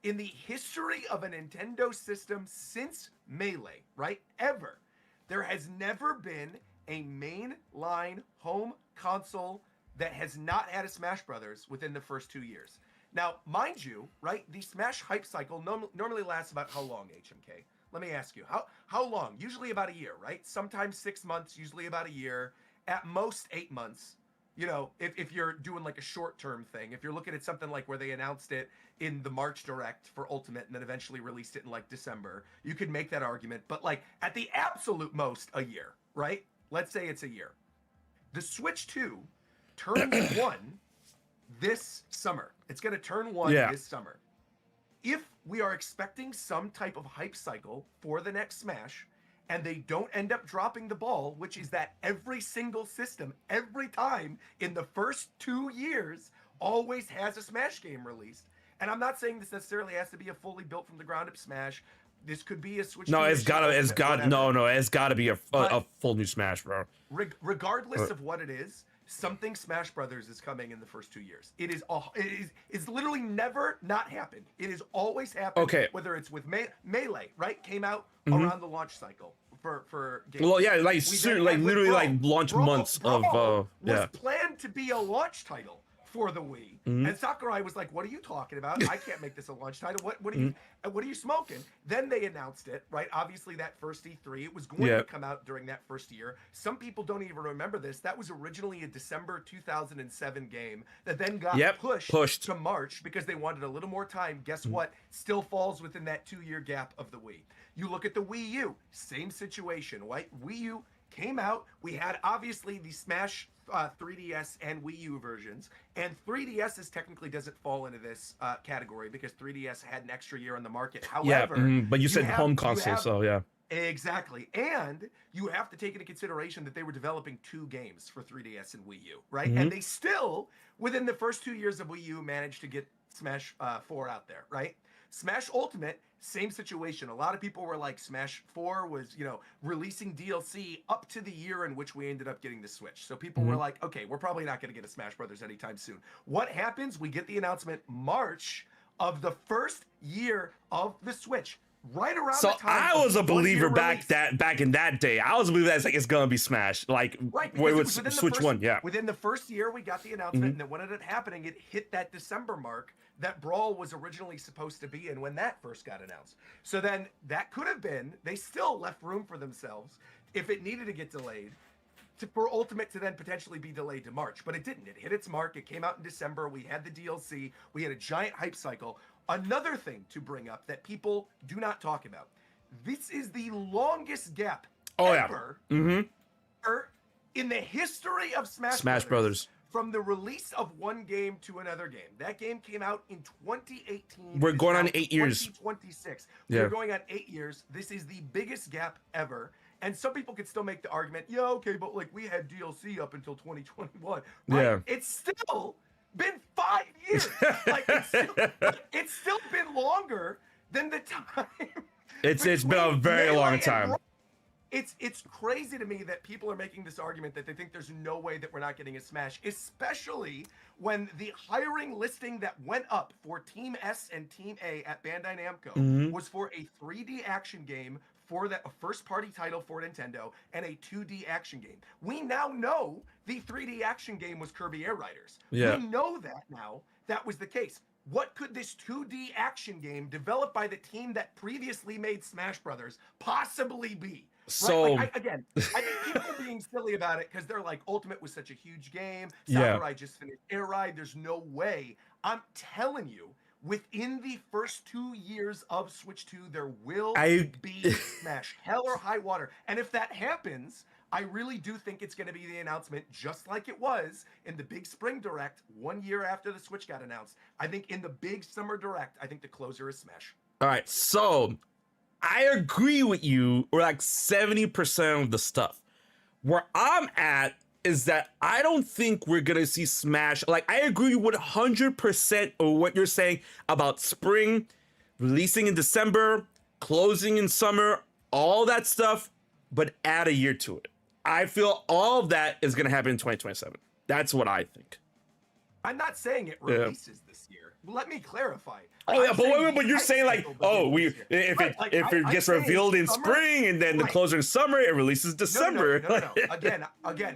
in the history of a Nintendo system since Melee, right? Ever. There has never been a mainline home console that has not had a Smash Brothers within the first 2 years. Now, mind you, right, the Smash hype cycle normally lasts about how long, HMK? Let me ask you, how long? Usually about a year, right? Sometimes 6 months, usually about a year, at most 8 months. You know, if you're doing like a short-term thing, if you're looking at something like where they announced it in the March Direct for Ultimate and then eventually released it in like December, you could make that argument. But like at the absolute most, a year, right? Let's say it's a year. The Switch 2 turns 1 this summer. It's going to turn 1 this summer. If we are expecting some type of hype cycle for the next Smash, and they don't end up dropping the ball, which is that every single system, every time in the first 2 years, always has a Smash game released. And I'm not saying this necessarily has to be a fully built from the ground up Smash. This could be a Switch. No, it's gotta be a full new Smash, bro. Regardless of what it is, something Smash Brothers is coming in the first 2 years. It's literally never not happened. It has always happened. Okay. Whether it's with Melee, right? Came out around the launch cycle for games. Well, yeah, like literally like launch months of was planned to be a launch title for the Wii. And Sakurai was like, "What are you talking about? I can't make this a launch title. What are you smoking?" Then they announced it, right? Obviously that first E3, it was going to come out during that first year. Some people don't even remember this. That was originally a December 2007 game that then got pushed to March because they wanted a little more time. Guess what? Still falls within that 2-year gap of the Wii. You look at the Wii U, same situation, right? Wii U came out. We had obviously the Smash 3DS and Wii U versions, and 3DS technically doesn't fall into this category because 3DS had an extra year on the market. However, but you said home console, so yeah. Exactly. And you have to take into consideration that they were developing 2 games for 3DS and Wii U, right? And they still, within the first 2 years of Wii U, managed to get Smash 4 out there, right? Smash Ultimate, same situation. A lot of people were like, Smash 4 was, releasing DLC up to the year in which we ended up getting the Switch. So people were like, okay, we're probably not going to get a Smash Brothers anytime soon. What happens? We get the announcement March of the first year of the Switch. Right around the time. So I was a believer back in that day. I was a believer that it's gonna be Smash, like where it was Switch 1. Yeah. Within the first year, we got the announcement, and then what ended up happening? It hit that December mark that Brawl was originally supposed to be in when that first got announced. So then that could have been. They still left room for themselves if it needed to get delayed. For Ultimate to then potentially be delayed to March, but it didn't. It hit its mark. It came out in December. We had the DLC. We had a giant hype cycle. Another thing to bring up that people do not talk about. This is the longest gap ever in the history of Smash Brothers. From the release of one game to another game. That game came out in 2018. We're going on 8 years. 2026. We're going on 8 years. This is the biggest gap ever. And some people could still make the argument, yeah, okay, but like we had DLC up until 2021. Right? Yeah. It's still been 5 years. Like it's still been longer than the time. It's been a very long time. It's crazy to me that people are making this argument that they think there's no way that we're not getting a Smash, especially when the hiring listing that went up for Team S and Team A at Bandai Namco was for a 3D action game for a first-party title for Nintendo and a 2D action game. We now know the 3D action game was Kirby Air Riders. Yeah. We know that now. That was the case. What could this 2D action game developed by the team that previously made Smash Brothers possibly be? So right? I think people are being silly about it because they're like, Ultimate was such a huge game. Sakurai just finished Air Ride. There's no way. I'm telling you, within the first 2 years of Switch 2, there will be Smash, hell or high water. And if that happens, I really do think it's going to be the announcement, just like it was in the big spring direct 1 year after the Switch got announced. I think in the big summer direct, I think the closer is Smash. All right, so I agree with you, or like 70% of the stuff. Where I'm at is that I don't think we're gonna see Smash. Like, I agree with 100% of what you're saying about spring, releasing in December, closing in summer, all that stuff, but add a year to it. I feel all of that is gonna happen in 2027. That's what I think. I'm not saying it releases this year. Let me clarify. Oh yeah, I'm but saying wait, but the you're hype saying like, cycle oh, begins this year. Right, like, if it I'm gets saying revealed in summer- spring and then the right. closer in summer, it releases December. No. Again,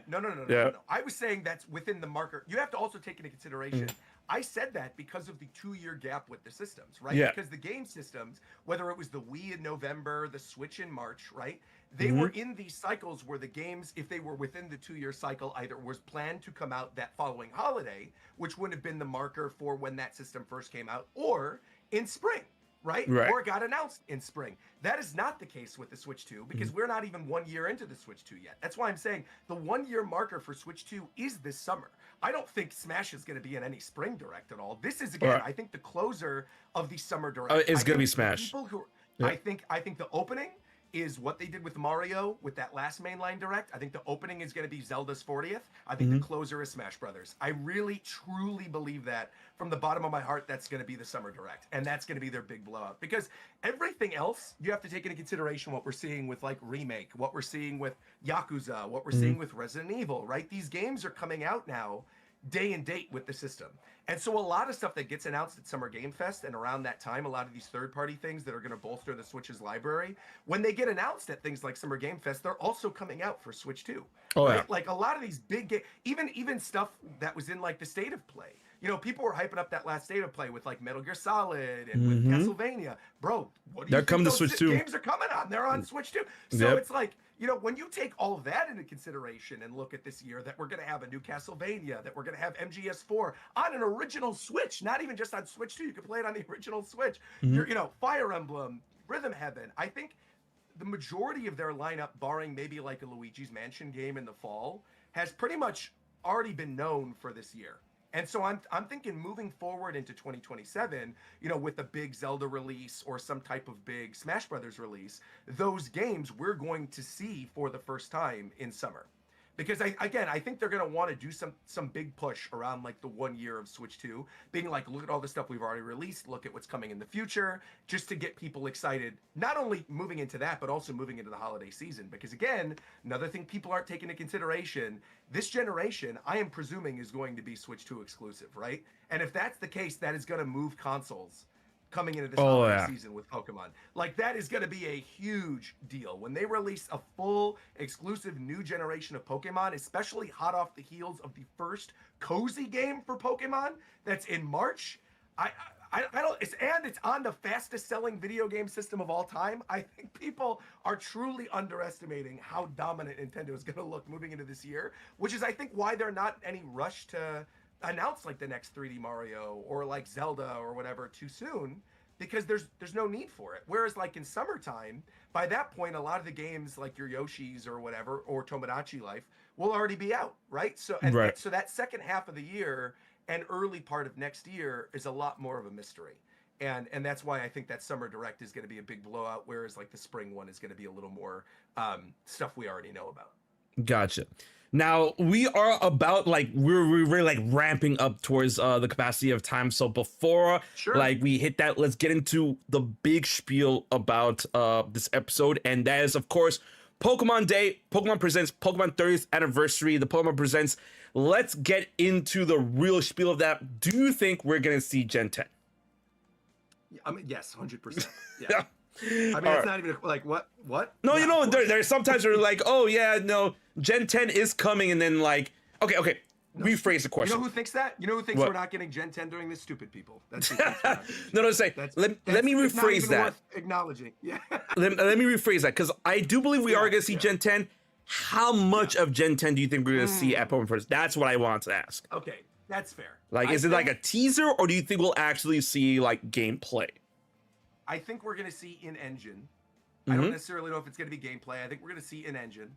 no. Yeah. I was saying that's within the marker. You have to also take into consideration. I said that because of the 2-year gap with the systems, right? Yeah. Because the game systems, whether it was the Wii in November, the Switch in March, right? They were in these cycles where the games, if they were within the 2-year cycle, either was planned to come out that following holiday, which would have been the marker for when that system first came out, or in spring, right? Right. Or got announced in spring. That is not the case with the Switch 2 because we're not even 1 year into the Switch 2 yet. That's why I'm saying the 1-year marker for Switch 2 is this summer. I don't think Smash is going to be in any spring direct at all. This is, again, Right. I think the closer of the summer direct. It's I going to be think the Smash. people who, Yeah. I think the opening is what they did with Mario with that last mainline direct. I think the opening is going to be Zelda's 40th. I think the closer is Smash Brothers. I really, truly believe that from the bottom of my heart, that's going to be the summer direct. And that's going to be their big blowout. Because everything else, you have to take into consideration what we're seeing with like Remake, what we're seeing with Yakuza, what we're seeing with Resident Evil, right? These games are coming out now day and date with the system. And so a lot of stuff that gets announced at Summer Game Fest and around that time, a lot of these third-party things that are going to bolster the Switch's library, when they get announced at things like Summer Game Fest, they're also coming out for Switch 2. Oh, right? yeah. Like a lot of these big even stuff that was in like the State of Play. You know, people were hyping up that last State of Play with like Metal Gear Solid and with Castlevania. Bro, what do you They're think coming to those Switch 2. games are coming on? They're on Switch 2. So Yep. it's like, you know, when you take all of that into consideration and look at this year, that we're going to have a new Castlevania, that we're going to have MGS4 on an original Switch, not even just on Switch 2. You can play it on the original Switch. You know, Fire Emblem, Rhythm Heaven. I think the majority of their lineup, barring maybe like a Luigi's Mansion game in the fall, has pretty much already been known for this year. And so I'm thinking moving forward into 2027, you know, with a big Zelda release or some type of big Smash Brothers release, those games we're going to see for the first time in summer. Because I think they're going to want to do some big push around like the 1 year of Switch 2, being like, look at all the stuff we've already released, look at what's coming in the future, just to get people excited, not only moving into that, but also moving into the holiday season. Because again, another thing people aren't taking into consideration, this generation, I am presuming, is going to be Switch 2 exclusive, right? And if that's the case, that is going to move consoles coming into this holiday season with Pokemon. Like, that is going to be a huge deal. When they release a full exclusive new generation of Pokemon, especially hot off the heels of the first cozy game for Pokemon that's in March, I don't, it's on the fastest selling video game system of all time. I think people are truly underestimating how dominant Nintendo is going to look moving into this year, which is, I think, why they're not any rush to announce like the next 3D Mario or like Zelda or whatever too soon, because there's no need for it. Whereas like in summertime, by that point, a lot of the games like your Yoshi's or whatever, or Tomodachi Life, will already be out, right? So so that second half of the year and early part of next year is a lot more of a mystery. And that's why I think that summer direct is going to be a big blowout, whereas like the spring one is going to be a little more stuff we already know about. Gotcha. Now we are about like we're really like ramping up towards the capacity of time. So before like we hit that, let's get into the big spiel about this episode, and that is of course Pokemon Day. Pokemon Presents Pokemon 30th Anniversary. The Pokemon Presents. Let's get into the real spiel of that. Do you think we're gonna see Gen 10? I mean, yes, 100%. Yeah. I mean, it's not even like what? No, yeah, you know, there's sometimes they're like, oh yeah, no, Gen 10 is coming, and then like, okay, rephrase the question. You know who thinks that? You know who thinks we're not getting Gen 10 during this? Stupid people. That's who thinks we're not getting No, say. Let me it's not rephrase even that. worth acknowledging. Yeah. let me rephrase that, because I do believe we are gonna see Gen 10. How much of Gen 10 do you think we're gonna see at Pokemon First? That's what I want to ask. Okay, that's fair. Like, is it like a teaser, or do you think we'll actually see like gameplay? I think we're gonna see in-engine. I don't necessarily know if it's going to be gameplay. I think we're going to see an engine.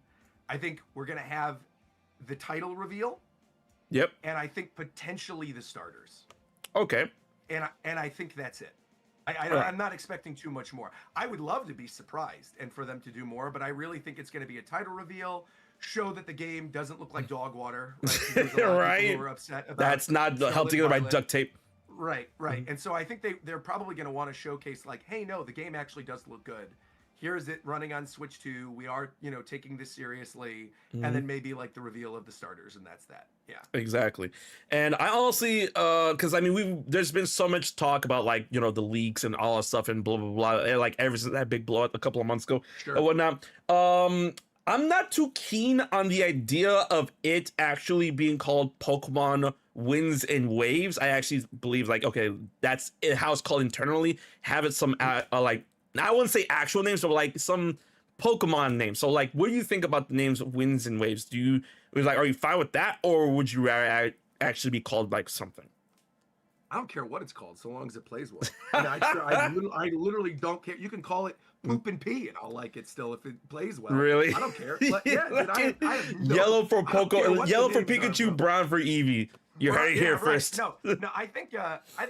I think we're going to have the title reveal. Yep. And I think potentially the starters. Okay. And I think that's it. I'm not expecting too much more. I would love to be surprised and for them to do more, but I really think it's going to be a title reveal, show that the game doesn't look like dog water. Right? Right. Who are upset about that's not held together by duct tape. Right. And so I think they're probably going to want to showcase like, hey, no, the game actually does look good. here's it running on Switch 2. We are, taking this seriously, and then maybe like the reveal of the starters, and that's that. Yeah. Exactly. And I honestly, because I mean, there's been so much talk about like, the leaks and all that stuff and blah, blah, blah. And, like ever since that big blowout a couple of months ago Sure. or whatnot. I'm not too keen on the idea of it actually being called Pokemon Winds and Waves. I actually believe like, okay, that's how it's called internally. Have it some like, I wouldn't say actual names, but like some Pokemon names. So like, what do you think about the names Winds and Waves? Are you fine with that, or would you rather actually be called like something? I don't care what it's called, so long as it plays well. I literally don't care. You can call it poop and pee, and I'll like it still if it plays well. Really? I don't care. But yeah, dude, I have no, yellow for I don't care what yellow the for names are, Pikachu, bro. brown for Eevee. You heard it here right. first. No, I think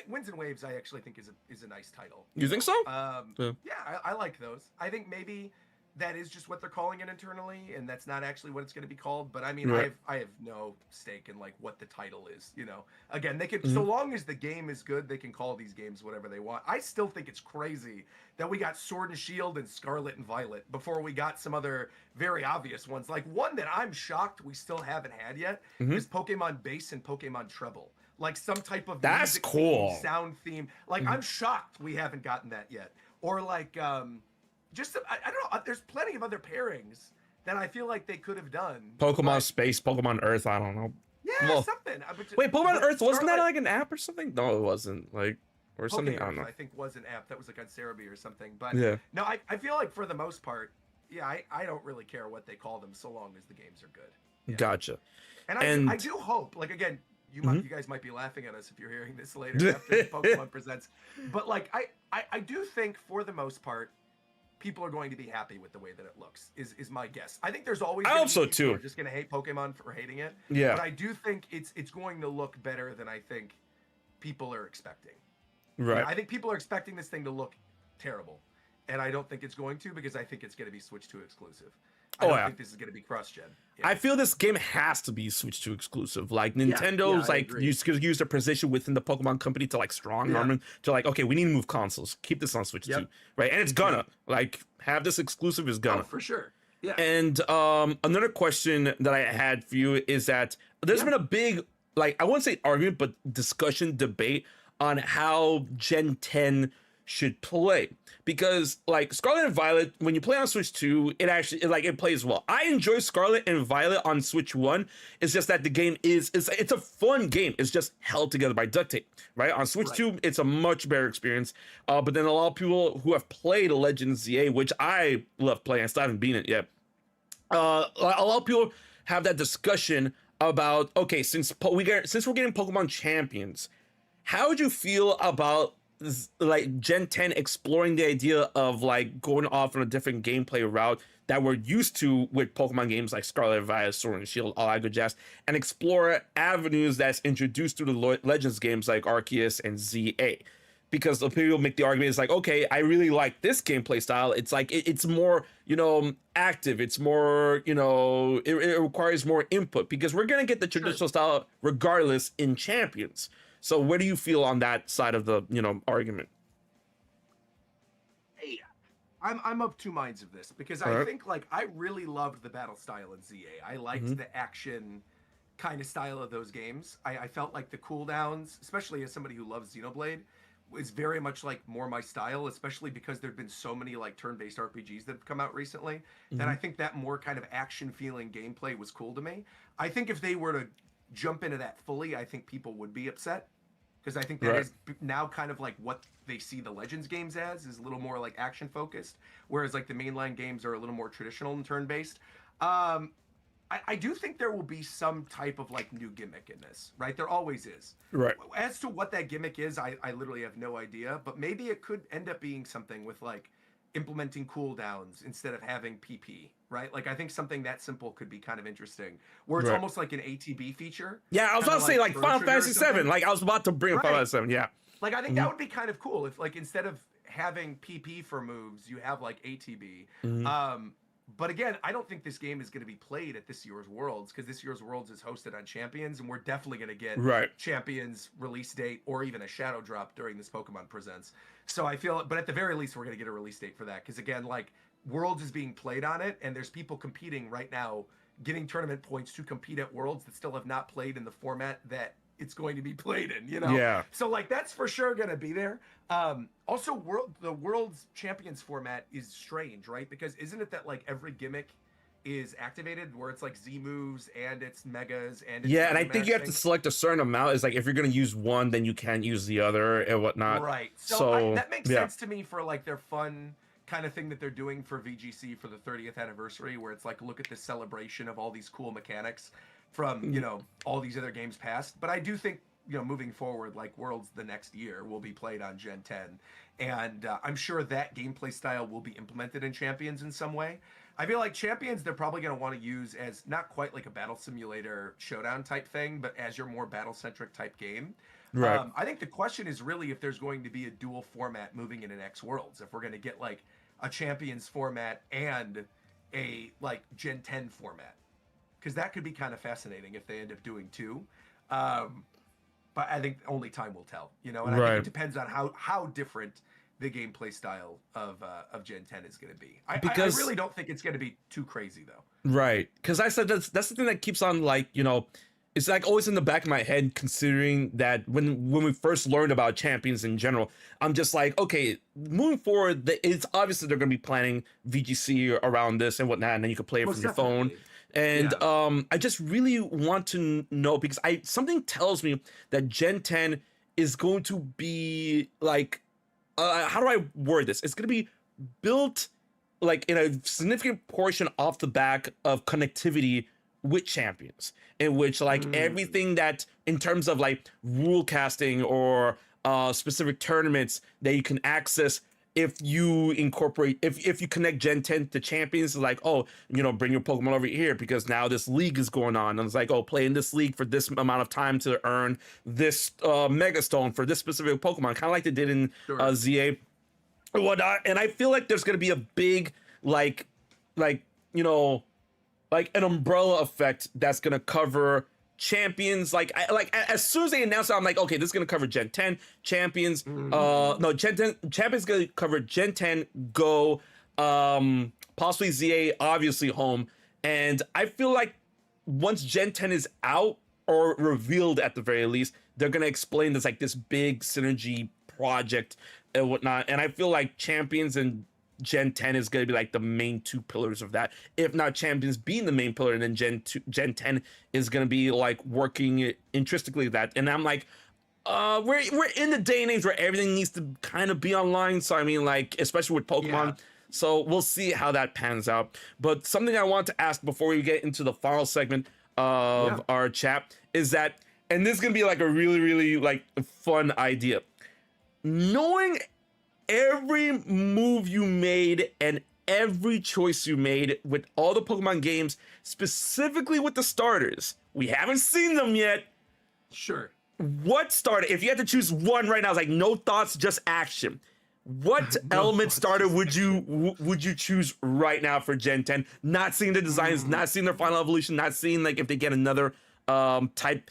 Winds and Waves I actually think is a nice title. You think so? Yeah, I like those. I think maybe that is just what they're calling it internally, and that's not actually what it's going to be called. But I mean, Right. I have no stake in like what the title is. Again, they can so long as the game is good, they can call these games whatever they want. I still think it's crazy that we got Sword and Shield and Scarlet and Violet before we got some other very obvious ones. Like one that I'm shocked we still haven't had yet is Pokemon Bass and Pokemon Treble. Like some type of That's music cool. theme, sound theme. Like I'm shocked we haven't gotten that yet. Or like just I don't know. There's plenty of other pairings that I feel like they could have done. Pokemon Space, Pokemon Earth. I don't know. Yeah, Well, something. Wait, Pokemon Earth wasn't that Scarlet- like an app or something? No, it wasn't. Like or something. I don't Earth, know. I think was an app that was like on Cerebi or something. But Yeah. no, I feel like for the most part, yeah, I don't really care what they call them so long as the games are good. Yeah. Gotcha. And I do hope, like again, you guys might be laughing at us if you're hearing this later after Pokemon presents. But like I do think for the most part, people are going to be happy with the way that it looks, is my guess. I think there's always I gonna hope be so, people who too. are just gonna hate Pokemon for hating it. Yeah. But I do think it's going to look better than I think people are expecting. Right. I think people are expecting this thing to look terrible. And I don't think it's going to, because I think it's going to be Switch 2 exclusive. I don't think this is going to be cross-gen. Yeah. I feel this game has to be Switch 2 exclusive. Like Nintendo's I like agree. use their position within the Pokemon company to like strong arm them to like, okay, we need to move consoles. Keep this on Switch 2. Right. And it's gonna like have this exclusive is gonna. Oh, for sure. Yeah. And another question that I had for you is that there's been a big, like, I wouldn't say argument, but discussion, debate on how Gen 10 should play. Because like Scarlet and Violet, when you play on Switch 2, it plays well. I enjoy Scarlet and Violet on Switch 1. It's just that the game it's a fun game. It's just held together by duct tape, right? On Switch 2, it's a much better experience. But then a lot of people who have played Legends ZA, which I love playing, I still haven't beaten it yet. A lot of people have that discussion about, okay, since we're getting Pokemon Champions, how would you feel about like Gen 10 exploring the idea of like going off on a different gameplay route that we're used to with Pokemon games like Scarlet and Violet, Sword and Shield, all that good jazz, and explore avenues that's introduced through the Legends games like Arceus and ZA? Because the people make the argument, it's like, okay, I really like this gameplay style. It's like it's more, active. It's more, it requires more input, because we're gonna get the traditional style regardless in Champions. So where do you feel on that side of the argument? Hey, I'm of two minds of this, because I think like I really loved the battle style in ZA. I liked the action kind of style of those games. I felt like the cooldowns, especially as somebody who loves Xenoblade, is very much like more my style, especially because there've been so many like turn-based RPGs that have come out recently that I think that more kind of action feeling gameplay was cool to me. I think if they were to jump into that fully, I think people would be upset, because I think that is now kind of like what they see the Legends games as, is a little more like action focused, whereas like the mainline games are a little more traditional and turn-based. I do think there will be some type of like new gimmick in this, right? There always is. Right. As to what that gimmick is, I literally have no idea, but maybe it could end up being something with like implementing cooldowns instead of having PP, right? Like I think something that simple could be kind of interesting, where it's almost like an ATB feature. Yeah, I was about to say like Final Fantasy 7. Like I was about to bring up Final Fantasy 7. Yeah. Like I think that would be kind of cool if like instead of having PP for moves, you have like ATB. But again, I don't think this game is going to be played at this year's Worlds, because this year's Worlds is hosted on Champions, and we're definitely going to get Champions release date or even a shadow drop during this Pokemon Presents. So I feel, but at the very least, we're going to get a release date for that, because again, like Worlds is being played on it, and there's people competing right now, getting tournament points to compete at Worlds that still have not played in the format that it's going to be played in, you know? Yeah. So like that's for sure gonna be there. Also, the World's Champions format is strange, right? Because isn't it that like every gimmick is activated where it's like Z moves and it's megas and it's Yeah, and I think you have to matching? select a certain amount. It's like if you're gonna use one, then you can't use the other and whatnot. Right. So, So that makes yeah. sense to me for like their fun kind of thing that they're doing for VGC for the 30th anniversary, where it's like, look at the celebration of all these cool mechanics from, you know, all these other games past. But I do think, you know, moving forward, like Worlds the next year will be played on Gen 10. And I'm sure that gameplay style will be implemented in Champions in some way. I feel like Champions, they're probably going to want to use as not quite like a battle simulator showdown type thing, but as your more battle-centric type game. Right. I think the question is really if there's going to be a dual format moving into next Worlds, if we're going to get like a Champions format and a like Gen 10 format, because that could be kind of fascinating if they end up doing two. But I think only time will tell, you know, and I think Right. it depends on how different the gameplay style of Gen 10 is going to be. I Because- really don't think it's going to be too crazy though. Right, because I said that's the thing that keeps on, like, you know, it's like always in the back of my head, considering that when we first learned about Champions in general, I'm just like, okay, moving forward, it's obviously they're going to be planning VGC around this and whatnot, and then you can play it Most from your phone. definitely. And Yeah. I just really want to know, because something tells me that Gen 10 is going to be like, how do I word this? It's going to be built like in a significant portion off the back of connectivity with Champions, in which like everything that in terms of like rule casting or specific tournaments that you can access, if you incorporate, if you connect Gen 10 to Champions, like, oh, you know, bring your Pokemon over here because now this league is going on, and it's like, oh, play in this league for this amount of time to earn this Mega Stone for this specific Pokemon, kind of like they did in Sure. ZA or whatnot. And I feel like there's gonna be a big like you know, like an umbrella effect that's gonna cover Champions. Like as soon as they announce it, I'm like, okay, this is gonna cover Gen 10 Champions. No, Gen 10 Champions gonna cover Gen 10 Go, possibly ZA, obviously home. And I feel like once Gen 10 is out or revealed at the very least, they're gonna explain this like this big synergy project and whatnot. And I feel like Champions and Gen 10 is going to be like the main two pillars of that. If not Champions being the main pillar, and then Gen 10 is going to be like working intrinsically with that. And I'm like, we're in the day and age where everything needs to kind of be online. So I mean, like, especially with Pokemon. Yeah. So we'll see how that pans out. But something I want to ask before we get into the final segment of our chat is that, and this is going to be like a really, really like fun idea. Knowing every move you made and every choice you made with all the Pokemon games, specifically with the starters. We haven't seen them yet. Sure. What starter, if you had to choose one right now, it's like no thoughts, just action. What element starter would you choose right now for Gen 10? Not seeing the designs, not seeing their final evolution, not seeing like if they get another type.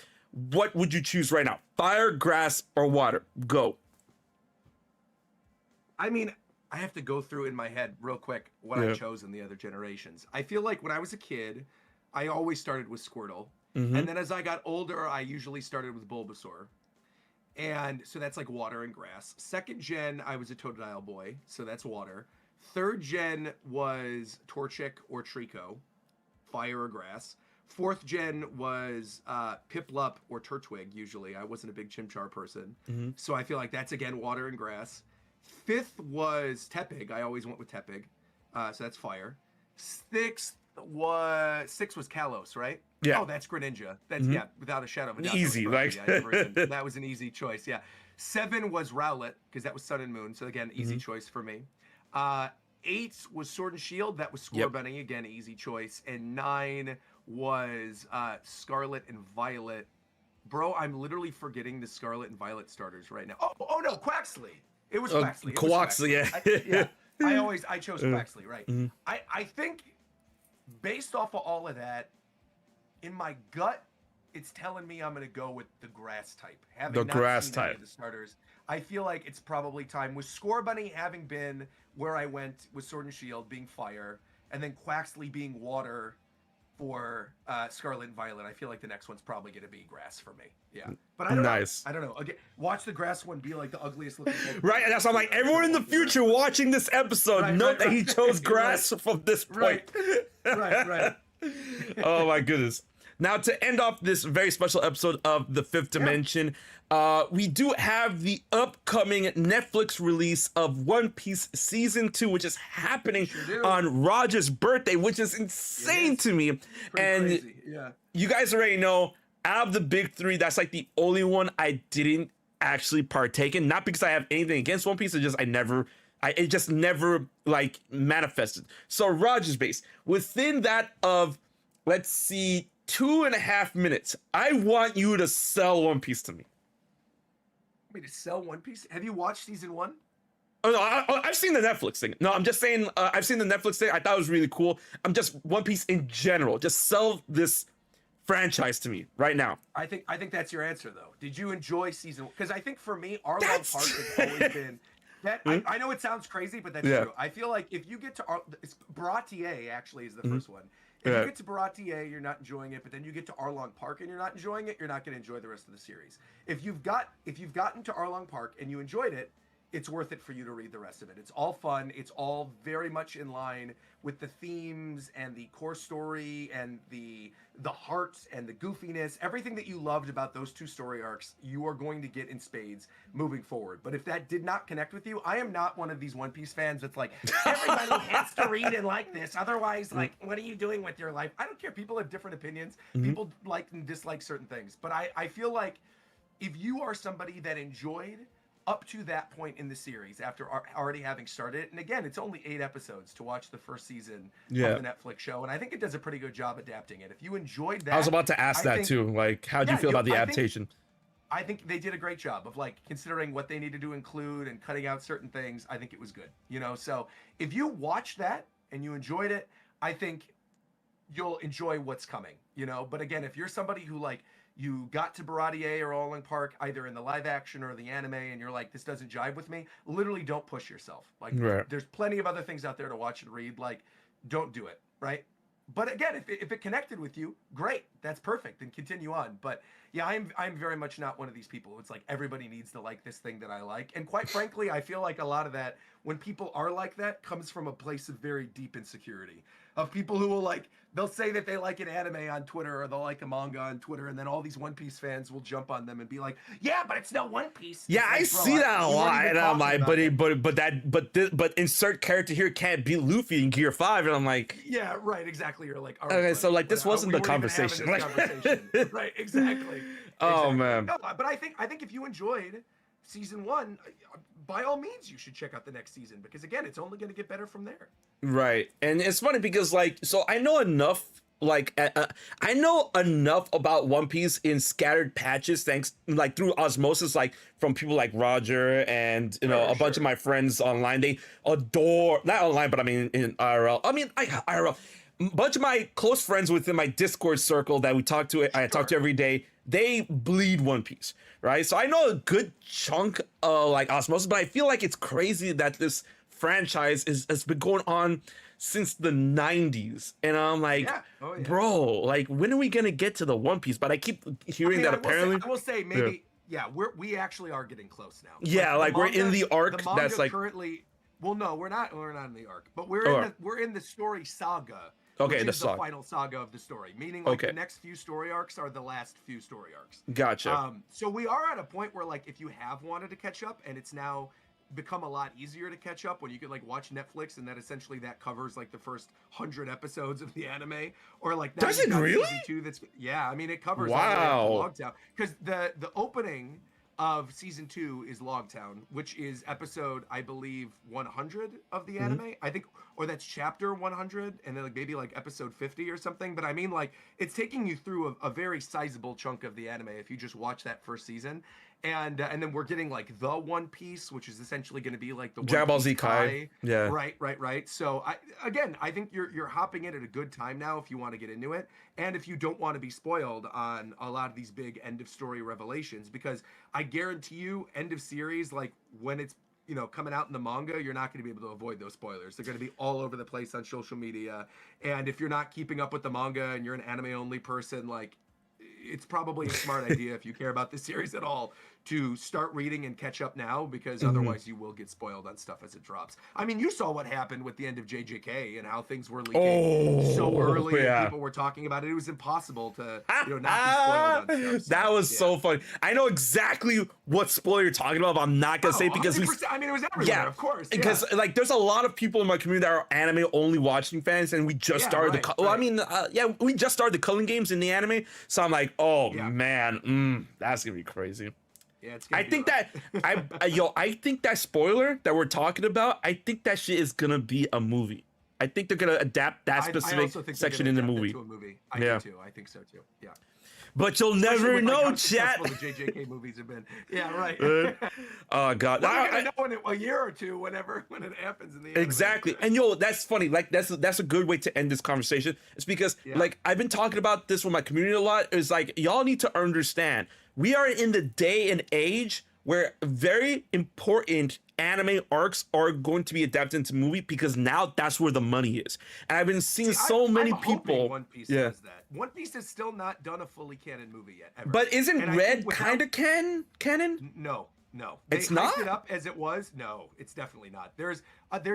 What would you choose right now? Fire, grass, or water? Go. I mean, I have to go through in my head real quick what I chose in the other generations. I feel like when I was a kid, I always started with Squirtle. And then as I got older, I usually started with Bulbasaur. And so that's like water and grass. Second gen, I was a Totodile boy, so that's water. Third gen was Torchic or Trico, fire or grass. Fourth gen was Piplup or Turtwig, usually. I wasn't a big Chimchar person. So I feel like that's, again, water and grass. Fifth was Tepig. I always went with Tepig. So that's fire. Sixth was Kalos, right? Yeah. Oh, that's Greninja. That's, yeah, without a shadow of a doubt. Easy, like. That was an easy choice, yeah. 7 was Rowlet, because that was Sun and Moon. So, again, easy choice for me. 8 was Sword and Shield. That was Scorbunny. Again, easy choice. And 9 was Scarlet and Violet. Bro, I'm literally forgetting the Scarlet and Violet starters right now. Oh no, Quaxley. It was Quaxley. It was Quaxley, yeah. I chose Quaxley, right. I think based off of all of that, in my gut, it's telling me I'm gonna go with the grass type. The Having not grass seen any type. of the starters, I feel like it's probably time. With Score Bunny having been where I went with Sword and Shield being fire, and then Quaxley being water for Scarlet and Violet, I feel like the next one's probably gonna be grass for me. Yeah, but I don't Nice. know. I don't know. Again, watch the grass one be like the ugliest looking. Right, and that's why I'm like, everyone in the future watching this episode, Right, note right, that he right. chose grass from this point. Right. Oh my goodness. Now, to end off this very special episode of The Fifth Dimension, we do have the upcoming Netflix release of One Piece Season 2, which is happening on Roger's birthday, which is insane to me. And Crazy. Yeah. you guys already know, out of the big three, that's like the only one I didn't actually partake in. Not because I have anything against One Piece, it's just it just never like manifested. So RogersBase, within that of, let's see, 2.5 minutes, I want you to sell One Piece to me. Wait, to sell One Piece? Have you watched season 1? Oh no, I've seen the Netflix thing. No, I'm just saying, I've seen the Netflix thing. I thought it was really cool. I'm just One Piece in general. Just sell this franchise to me right now. I think that's your answer though. Did you enjoy season? Because I think for me, Arlong Park has always been that. I know it sounds crazy, but that's true. I feel like if you get to Baratier, actually is the first one. If you get to Baratier, you're not enjoying it, but then you get to Arlong Park and you're not enjoying it, you're not going to enjoy the rest of the series. If you've gotten to Arlong Park and you enjoyed it, it's worth it for you to read the rest of it. It's all fun. It's all very much in line with the themes and the core story and the heart and the goofiness. Everything that you loved about those two story arcs, you are going to get in spades moving forward. But if that did not connect with you, I am not one of these One Piece fans that's like, everybody has to read and like this. Otherwise, like, what are you doing with your life? I don't care. People have different opinions. People like and dislike certain things. But I feel like if you are somebody that enjoyed up to that point in the series after already having started it, and again, it's only 8 episodes to watch the first season of the Netflix show, and I think it does a pretty good job adapting it. If you enjoyed that, I was about to ask that too. Like, how do you feel about the adaptation? I think they did a great job of like considering what they needed to include and cutting out certain things. I think it was good, so if you watch that and you enjoyed it, I think you'll enjoy what's coming, but again, if you're somebody who like you got to Baratier or Arlong Park either in the live action or the anime and you're like, this doesn't jive with me, literally don't push yourself. Like there's plenty of other things out there to watch and read. Like, don't do it, right? But again, if it connected with you, great, that's perfect, then continue on. But yeah, I'm very much not one of these people. It's like everybody needs to like this thing that I like, and quite frankly, I feel like a lot of that, when people are like that, comes from a place of very deep insecurity. Of people who will like, they'll say that they like an anime on Twitter or they'll like a manga on Twitter, and then all these One Piece fans will jump on them and be like, "Yeah, but it's no One Piece." Yeah, like, I see that a lot, and I'm like, but insert character here can't beat Luffy in Gear 5, and I'm like, yeah, right, exactly. You're like, all okay, right, so like this wasn't the conversation. Right, exactly. Oh Exactly. man. No, but I think if you enjoyed season 1, by all means, you should check out the next season because again, it's only going to get better from there. Right, and it's funny because like, so I know enough. Like I know enough about One Piece in scattered patches, thanks like through osmosis, like from people like Roger and a bunch of my friends online. They adore, not online, but I mean in IRL. I mean IRL. A bunch of my close friends within my Discord circle that I talk to every day, they bleed One Piece, right? So I know a good chunk of like osmosis, but I feel like it's crazy that this franchise has been going on since the 90s, and I'm like, bro, like when are we gonna get to the One Piece? But I keep hearing that apparently. I will say maybe we actually are getting close now. Yeah, like we're in the arc that's like currently. Well, no, we're not in the arc, but we're in the story saga. Okay, which is the final saga of the story, meaning like the next few story arcs are the last few story arcs. Gotcha. So we are at a point where like if you have wanted to catch up, and it's now become a lot easier to catch up when you can like watch Netflix and that essentially that covers like the first 100 episodes of the anime, or like does it really? Season 2 that's I mean it covers wow Logtown, because the opening of season 2 is Logtown, which is episode I believe 100 of the anime, I think, or that's chapter 100, and then like maybe like episode 50 or something. But I mean like it's taking you through a very sizable chunk of the anime if you just watch that first season. and then we're getting like the One Piece, which is essentially going to be like the Dragon One Ball Piece Z Kai. Yeah. Right. So I think you're hopping in at a good time now if you want to get into it, and if you don't want to be spoiled on a lot of these big end of story revelations, because I guarantee you, end of series, like when it's coming out in the manga, you're not going to be able to avoid those spoilers. They're going to be all over the place on social media, and if you're not keeping up with the manga and you're an anime only person, like it's probably a smart idea if you care about the series at all to start reading and catch up now, because otherwise you will get spoiled on stuff as it drops. I mean, you saw what happened with the end of JJK and how things were leaking so early and people were talking about it. It was impossible to not be spoiled on stuff. So, that was so funny. I know exactly what spoiler you're talking about, but I'm not gonna say it because it was everywhere, of course. Because like there's a lot of people in my community that are anime only watching fans, and we just started we just started the culling games in the anime, so I'm like, man, that's gonna be crazy. Yeah, it's I think that I think that spoiler that we're talking about, I think that shit is gonna be a movie. I think they're gonna adapt that specific section in the movie. I do too. I think so too. Yeah. But you'll never know, chat. The JJK movies have been. Yeah, right. Oh God. We're gonna know in a year or two, when it happens in the anime. Exactly. And that's funny. Like that's a good way to end this conversation. It's because like I've been talking about this with my community a lot. It's like y'all need to understand, we are in the day and age where very important anime arcs are going to be adapted into movie, because now that's where the money is. And I've been seeing many people. One Piece does that. One Piece has still not done a fully canon movie yet. Ever. But isn't Red kind of canon? No. It's not. It up as it was. No, it's definitely not. There's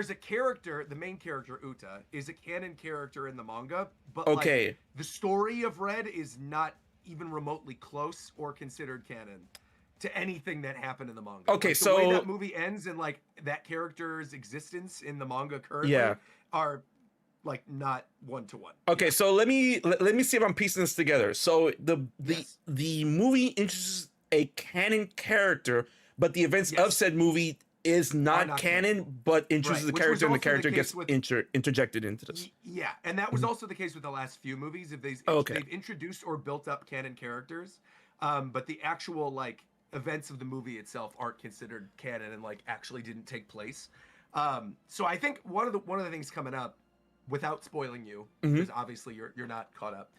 a character. The main character Uta is a canon character in the manga, but like, the story of Red is not even remotely close or considered canon to anything that happened in the manga. Okay, like, the way that movie ends and like that character's existence in the manga currently are like not one to one. Okay, so let me see if I'm piecing this together. So the movie introduces a canon character, but the events of said movie is not canon, but introduces the character, and the character gets interjected into this. Yeah, and that was also the case with the last few movies. If they've introduced or built up canon characters, but the actual like events of the movie itself aren't considered canon and like actually didn't take place. So I think one of the things coming up, without spoiling you, because obviously you're not caught up.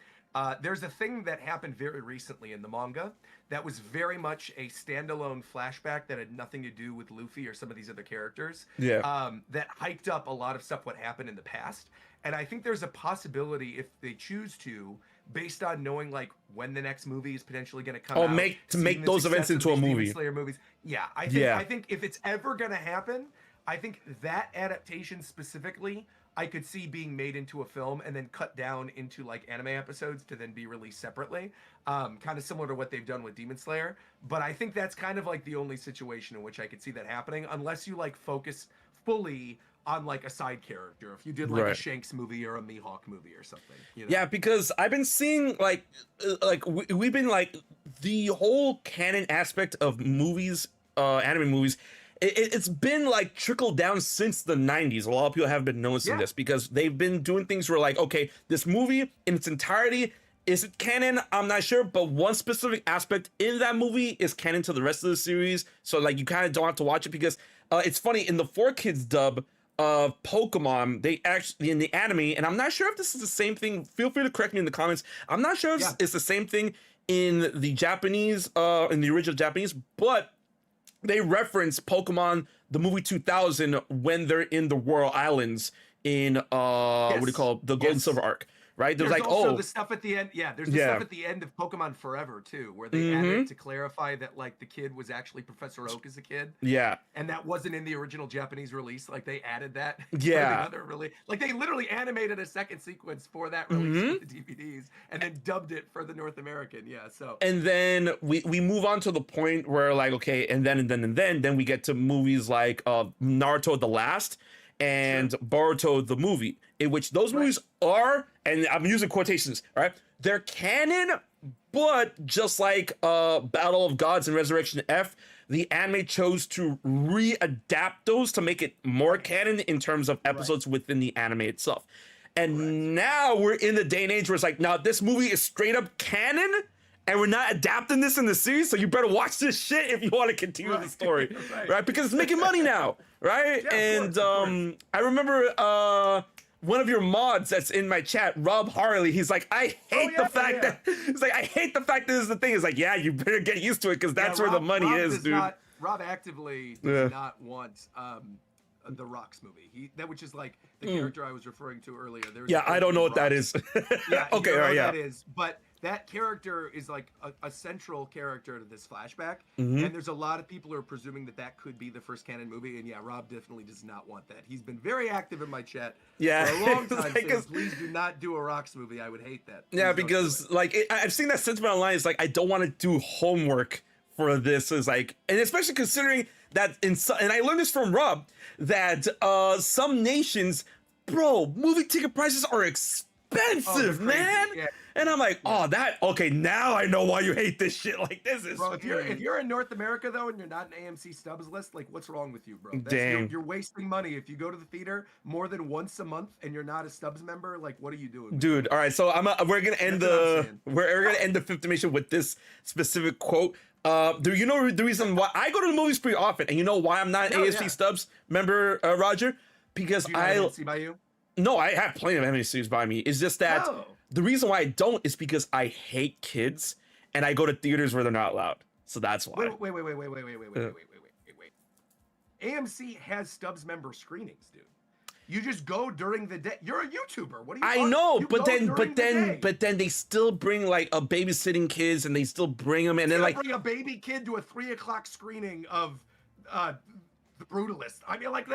There's a thing that happened very recently in the manga that was very much a standalone flashback that had nothing to do with Luffy or some of these other characters. That hyped up a lot of stuff what happened in the past. And I think there's a possibility, if they choose to, based on knowing like when the next movie is potentially going to come out, make those events into a movie. Demon Slayer movies. Yeah, I think if it's ever going to happen, I think that adaptation specifically, I could see being made into a film and then cut down into like anime episodes to then be released separately. Kind of similar to what they've done with Demon Slayer. But I think that's kind of like the only situation in which I could see that happening, unless you like focus fully on like a side character. If you did like a Shanks movie or a Mihawk movie or something. You know? Yeah, because I've been seeing we've been like the whole canon aspect of movies, anime movies. It's been like trickled down since the 90s. A lot of people have been noticing this, because they've been doing things where like, okay, this movie in its entirety, is it canon? I'm not sure, but one specific aspect in that movie is canon to the rest of the series. So like you kind of don't have to watch it, because it's funny, in the 4Kids dub of Pokemon, they actually, in the anime, and I'm not sure if this is the same thing, feel free to correct me in the comments. I'm not sure if it's the same thing in the Japanese, in the original Japanese, but they reference Pokemon, the movie 2000, when they're in the Royal Islands in, what do you call it? The Gold and Silver arc, right? There's like, also the stuff at the end. Yeah, there's the stuff at the end of Pokemon Forever, too, where they added to clarify that, like, the kid was actually Professor Oak as a kid. Yeah. And that wasn't in the original Japanese release. Like, they added that. Yeah. Like, they literally animated a second sequence for that release of the DVDs and then dubbed it for the North American. Yeah, so. And then we move on to the point where, like, okay, and then we get to movies like Naruto The Last and Boruto the movie, in which those movies are, and I'm using quotations, right? They're canon, but just like Battle of Gods and Resurrection F, the anime chose to readapt those to make it more canon in terms of episodes within the anime itself. And now we're in the day and age where it's like, now this movie is straight up canon, and we're not adapting this in the series, so you better watch this shit if you want to continue the story, right? Because it's making money now, right? Yeah, and of course. I remember one of your mods that's in my chat, Rob Harley, he's like, I hate the fact that he's like, I hate the fact that this is the thing. It's like, yeah, you better get used to it because that's where the money is, dude. Rob actively does not want the Rocks movie. Which is like the character I was referring to earlier. I don't know what that is. Yeah, okay, all right, yeah. That is, but that character is like a central character to this flashback, and there's a lot of people who are presuming that could be the first canon movie, and yeah, Rob definitely does not want that. He's been very active in my chat for a long time saying, please do not do a Rocks movie. I would hate that. Yeah, because like I've seen that sentiment online. It's like, I don't want to do homework for this. Is like, and especially considering that and I learned this from Rob, that some nations, bro, movie ticket prices are expensive, man. Yeah. And I'm like, okay, now I know why you hate this shit. Like, this is, bro, if you're in North America though and you're not an AMC Stubs list, like, what's wrong with you, bro? Dang, you're wasting money. If you go to the theater more than once a month and you're not a Stubs member, like, what are you doing, dude? All right, so we're gonna end the fifth dimension with this specific quote. Do you know the reason why I go to the movies pretty often, and you know why I'm not an AMC Stubs member, Roger? Because AMC by you? No, I have plenty of AMCs by me. It's just that the reason why I don't is because I hate kids, and I go to theaters where they're not allowed. So that's why. Wait. AMC has Stubs member screenings, dude. You just go during the day. You're a YouTuber. What do you? I know, but then they still bring like a babysitting kids, and they still bring them, and then like bring a baby kid to a 3 o'clock screening of The Brutalist. I mean, like,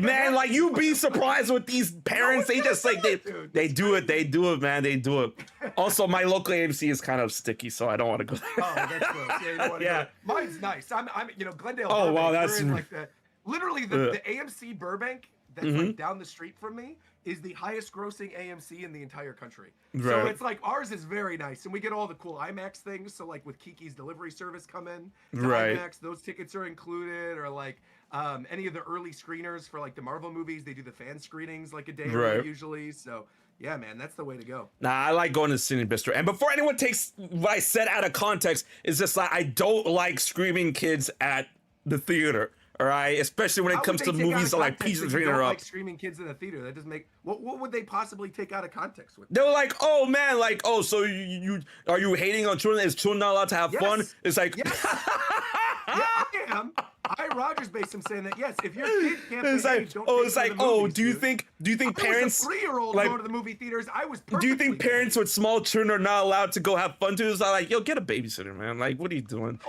man, like, you be surprised with these parents. They just like they do it, man. They do it. Also, my local AMC is kind of sticky, so I don't want to go there. Oh, that's gross. Yeah, you don't want to go. Mine's nice. I'm Glendale. Oh, Burbank, wow, that's like literally the AMC Burbank that's like down the street from me is the highest grossing AMC in the entire country. Right. So it's like, ours is very nice, and we get all the cool IMAX things. So like with Kiki's delivery service come in to IMAX, those tickets are included, or like any of the early screeners for like the Marvel movies, they do the fan screenings like a day early usually. So yeah, man, that's the way to go. Nah, I like going to the Cine Bistro. And before anyone takes what I said out of context, it's just like, I don't like screaming kids at the theater. All right, especially when it comes to movies that like pieces of up. Like screaming kids in the theater, that doesn't make. What would they possibly take out of context with? They were like, oh man, like, oh, so you are you hating on children? Is children not allowed to have fun? It's like, yeah, I am. RogersBase am saying that, yes, if your kid can't behave, do you think parents, a 3-year-old like, going to the movie theaters, I was do you think parents with small children are not allowed to go have fun too? It's like, yo, get a babysitter, man. Like, what are you doing?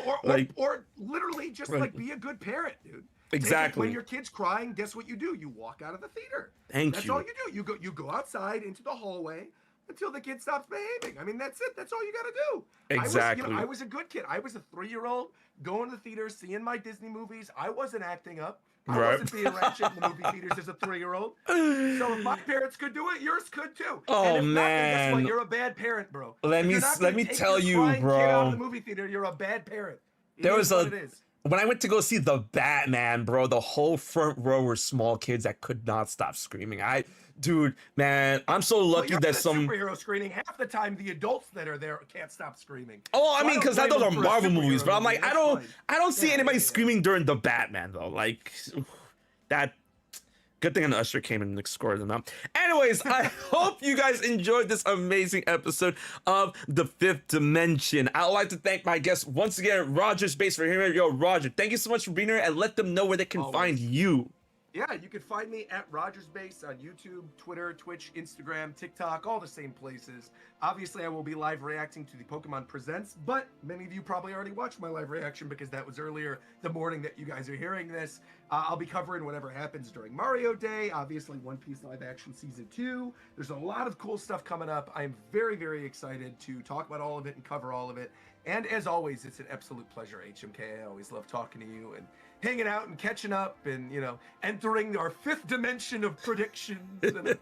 Or literally just like be a good parent, dude. Exactly. When your kid's crying, guess what you do? You walk out of the theater. That's all you do. You go outside into the hallway until the kid stops behaving. I mean, that's it. That's all you got to do. Exactly. I was a good kid. I was a 3-year-old going to the theater, seeing my Disney movies. I wasn't acting up. I wasn't being ratchet in the movie theaters as a 3-year-old. So if my parents could do it, yours could too. Oh, and if man. Not, then guess what? You're a bad parent, bro. Let me tell you, bro. Kid out of the movie theater, you're a bad parent. When I went to go see The Batman, bro, the whole front row were small kids that could not stop screaming. Dude, man, I'm so lucky that some superhero screening, half the time the adults that are there can't stop screaming. Oh, I mean, because those are Marvel movies, but I'm like, I don't see anybody screaming during The Batman though. Like, that. Good thing an usher came and scored them out. Anyways, I hope you guys enjoyed this amazing episode of The Fifth Dimension. I'd like to thank my guest once again, RogersBase, for here. Yo, Roger, thank you so much for being here, and let them know where they can find you. Yeah, you can find me at RogersBase on YouTube, Twitter, Twitch, Instagram, TikTok, all the same places. Obviously, I will be live reacting to the Pokemon Presents, but many of you probably already watched my live reaction because that was earlier the morning that you guys are hearing this. I'll be covering whatever happens during Mario Day, obviously One Piece Live Action Season 2. There's a lot of cool stuff coming up. I'm very, very excited to talk about all of it and cover all of it. And as always, it's an absolute pleasure, HMK. I always love talking to you and hanging out and catching up and, entering our 5th dimension of predictions and,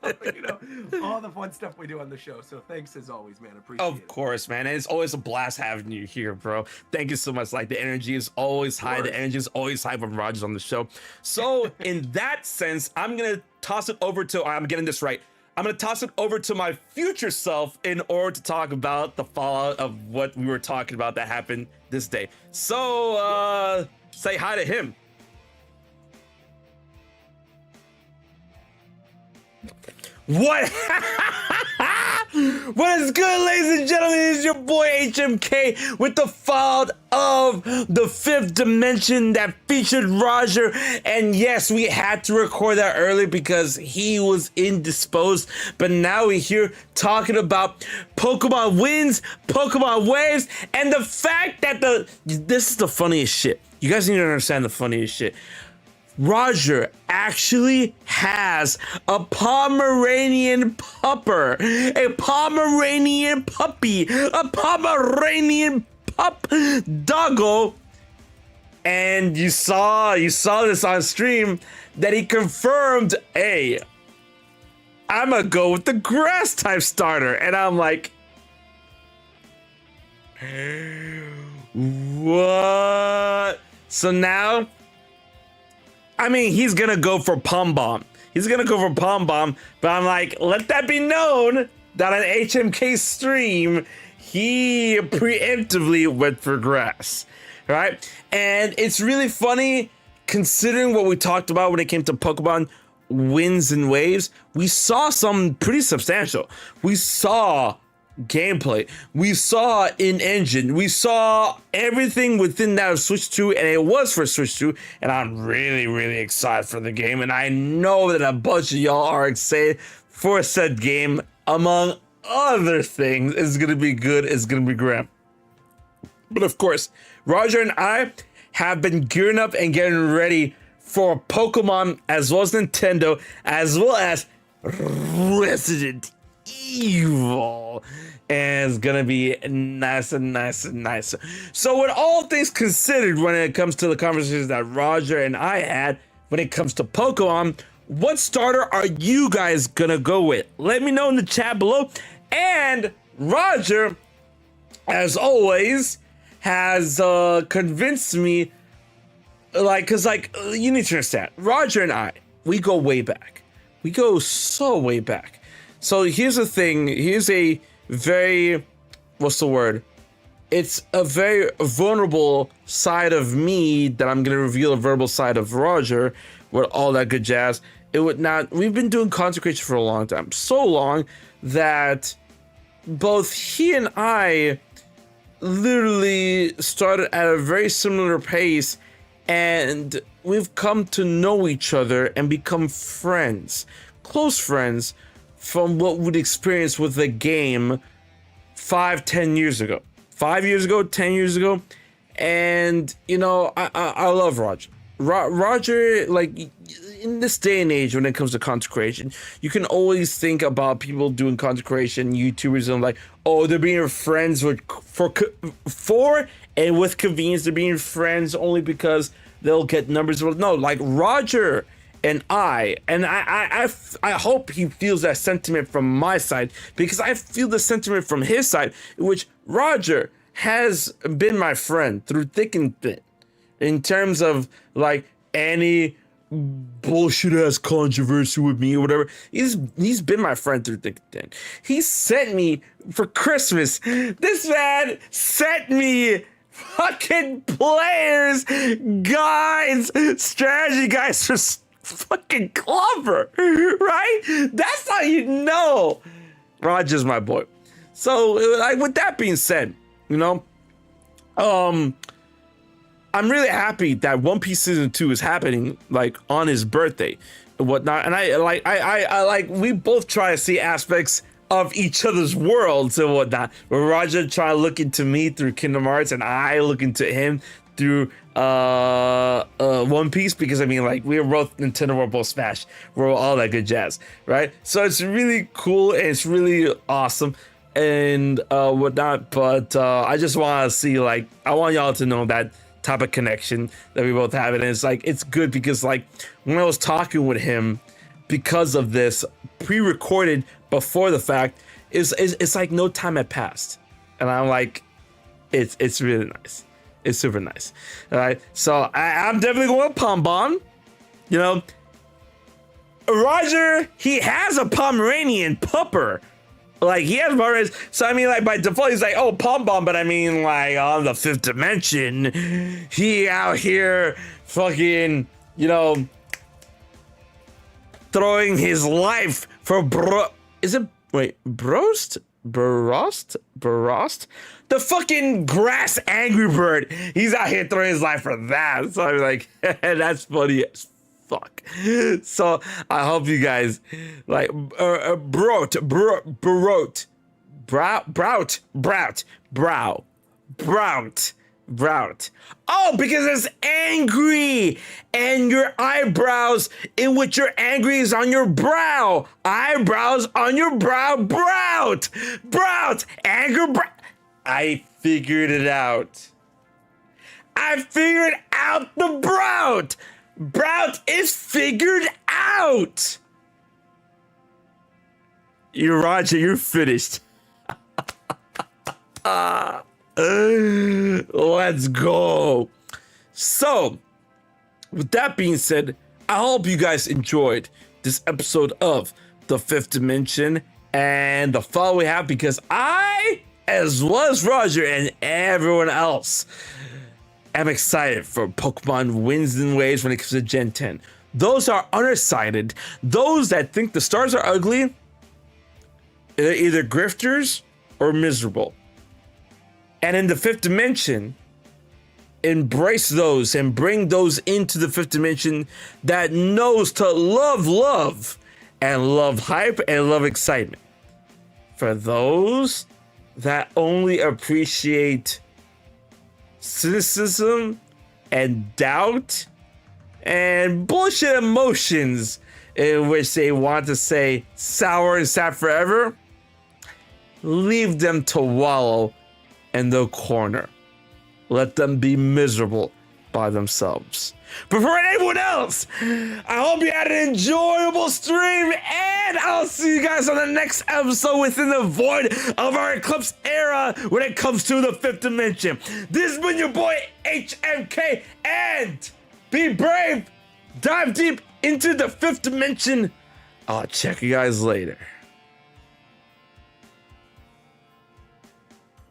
all the fun stuff we do on the show. So thanks as always, man. Appreciate it. Of course, man. And it's always a blast having you here, bro. Thank you so much. Like, the energy is always high. The energy is always high when Roger's on the show. So in that sense, I'm going to toss it over to, I'm getting this right, I'm gonna toss it over to my future self in order to talk about the fallout of what we were talking about that happened this day. So, say hi to him. What? What is good, ladies and gentlemen? It's your boy HMK with the fallout of the fifth dimension that featured Roger. And yes, we had to record that early because he was indisposed. But now we're here talking about Pokemon wins, Pokemon waves, and the fact that this is the funniest shit. You guys need to understand the funniest shit. Roger actually has a Pomeranian pupper, a Pomeranian puppy, a Pomeranian pup doggo, and you saw this on stream that he confirmed, hey, I'm gonna go with the grass type starter, and I'm like, what? So now, I mean, he's gonna go for Pom Bomb. He's gonna go for Pom Bomb, but I'm like, let that be known that on HMK stream, he preemptively went for grass, right? And it's really funny considering what we talked about when it came to Pokemon wins and waves. We saw something pretty substantial. We saw gameplay, we saw in engine, we saw everything within that of Switch 2, and it was for Switch 2, and I'm really excited for the game, and I know that a bunch of y'all are excited for said game. Among other things, it's gonna be good, it's gonna be great. But of course, Roger and I have been gearing up and getting ready for Pokemon, as well as Nintendo, as well as Resident Evil, and it's gonna be nice. So with all things considered, when it comes to the conversations that Roger and I had when it comes to Pokemon, what starter are you guys gonna go with? Let me know in the chat below. And Roger, as always, has convinced me, cause you need to understand, Roger and I, we go way back. We go so way back. So here's the thing, here's a very, what's the word? It's a very vulnerable side of me that I'm gonna reveal, a verbal side of Roger with all that good jazz. We've been doing consecration for a long time. So long that both he and I literally started at a very similar pace, and we've come to know each other and become friends, close friends, from what we'd experience with the game 5-10 years ago. 5 years ago, 10 years ago. And, you know, I love Roger. Roger, like, in this day and age, when it comes to consecration, you can always think about people doing consecration, YouTubers, and like, oh, they're being friends for and with convenience, they're being friends only because they'll get numbers. No, like Roger and I hope he feels that sentiment from my side, because I feel the sentiment from his side, which Roger has been my friend through thick and thin, in terms of like any bullshit ass controversy with me or whatever. He's been my friend through thick and thin. He sent me for Christmas. This man sent me fucking players, guides, strategy guides for fucking Clover, right? That's how you know Roger's my boy. So, like, with that being said, you know, I'm really happy that One Piece Season 2 is happening, like, on his birthday and whatnot. And I we both try to see aspects of each other's worlds and whatnot. Where Roger try to look into me through Kingdom Hearts, and I look into him through One Piece, because I mean, like, we're both Nintendo, we're both Smash, we're all that good jazz, right? So it's really cool and it's really awesome and whatnot. But I just want to see, like, I want y'all to know that type of connection that we both have, and it's like, it's good because, like, when I was talking with him, because of this, pre-recorded before the fact, it's like no time had passed, and I'm like, it's really nice. It's super nice. All right, so I'm definitely going with Pom Bomb. You know, Roger, he has a Pomeranian pupper. Like, he has Pomeranians. So, I mean, like, by default, he's like, oh, Pom Pom. But I mean, like, on the 5th dimension, he out here fucking, you know, throwing his life for Brost? The fucking grass angry bird. He's out here throwing his life for that. So I'm like, that's funny as fuck. So I hope you guys like brout. Oh, because it's angry, and your eyebrows, in which you're angry, is on your brow. Eyebrows on your brow. Brout, anger. I figured it out. I figured out the brout. Brout is figured out. You're Roger. You're finished. Let's go. So, with that being said, I hope you guys enjoyed this episode of The 5th Dimension and the fun we have, because I, as well as Roger and everyone else, am excited for Pokemon Winds and Waves when it comes to Gen 10. Those are undecided. Those that think the stars are ugly, they're either grifters or miserable. And in the 5th dimension, embrace those and bring those into the 5th dimension that knows to love and love hype and love excitement. For those that only appreciate cynicism and doubt and bullshit emotions in which they want to say sour and sad forever, leave them to wallow in the corner. Let them be miserable by themselves. But for anyone else, I hope you had an enjoyable stream, and I'll see you guys on the next episode within the void of our Eclipse era when it comes to the 5th dimension. This has been your boy HMK, and be brave, dive deep into the 5th dimension. I'll check you guys later.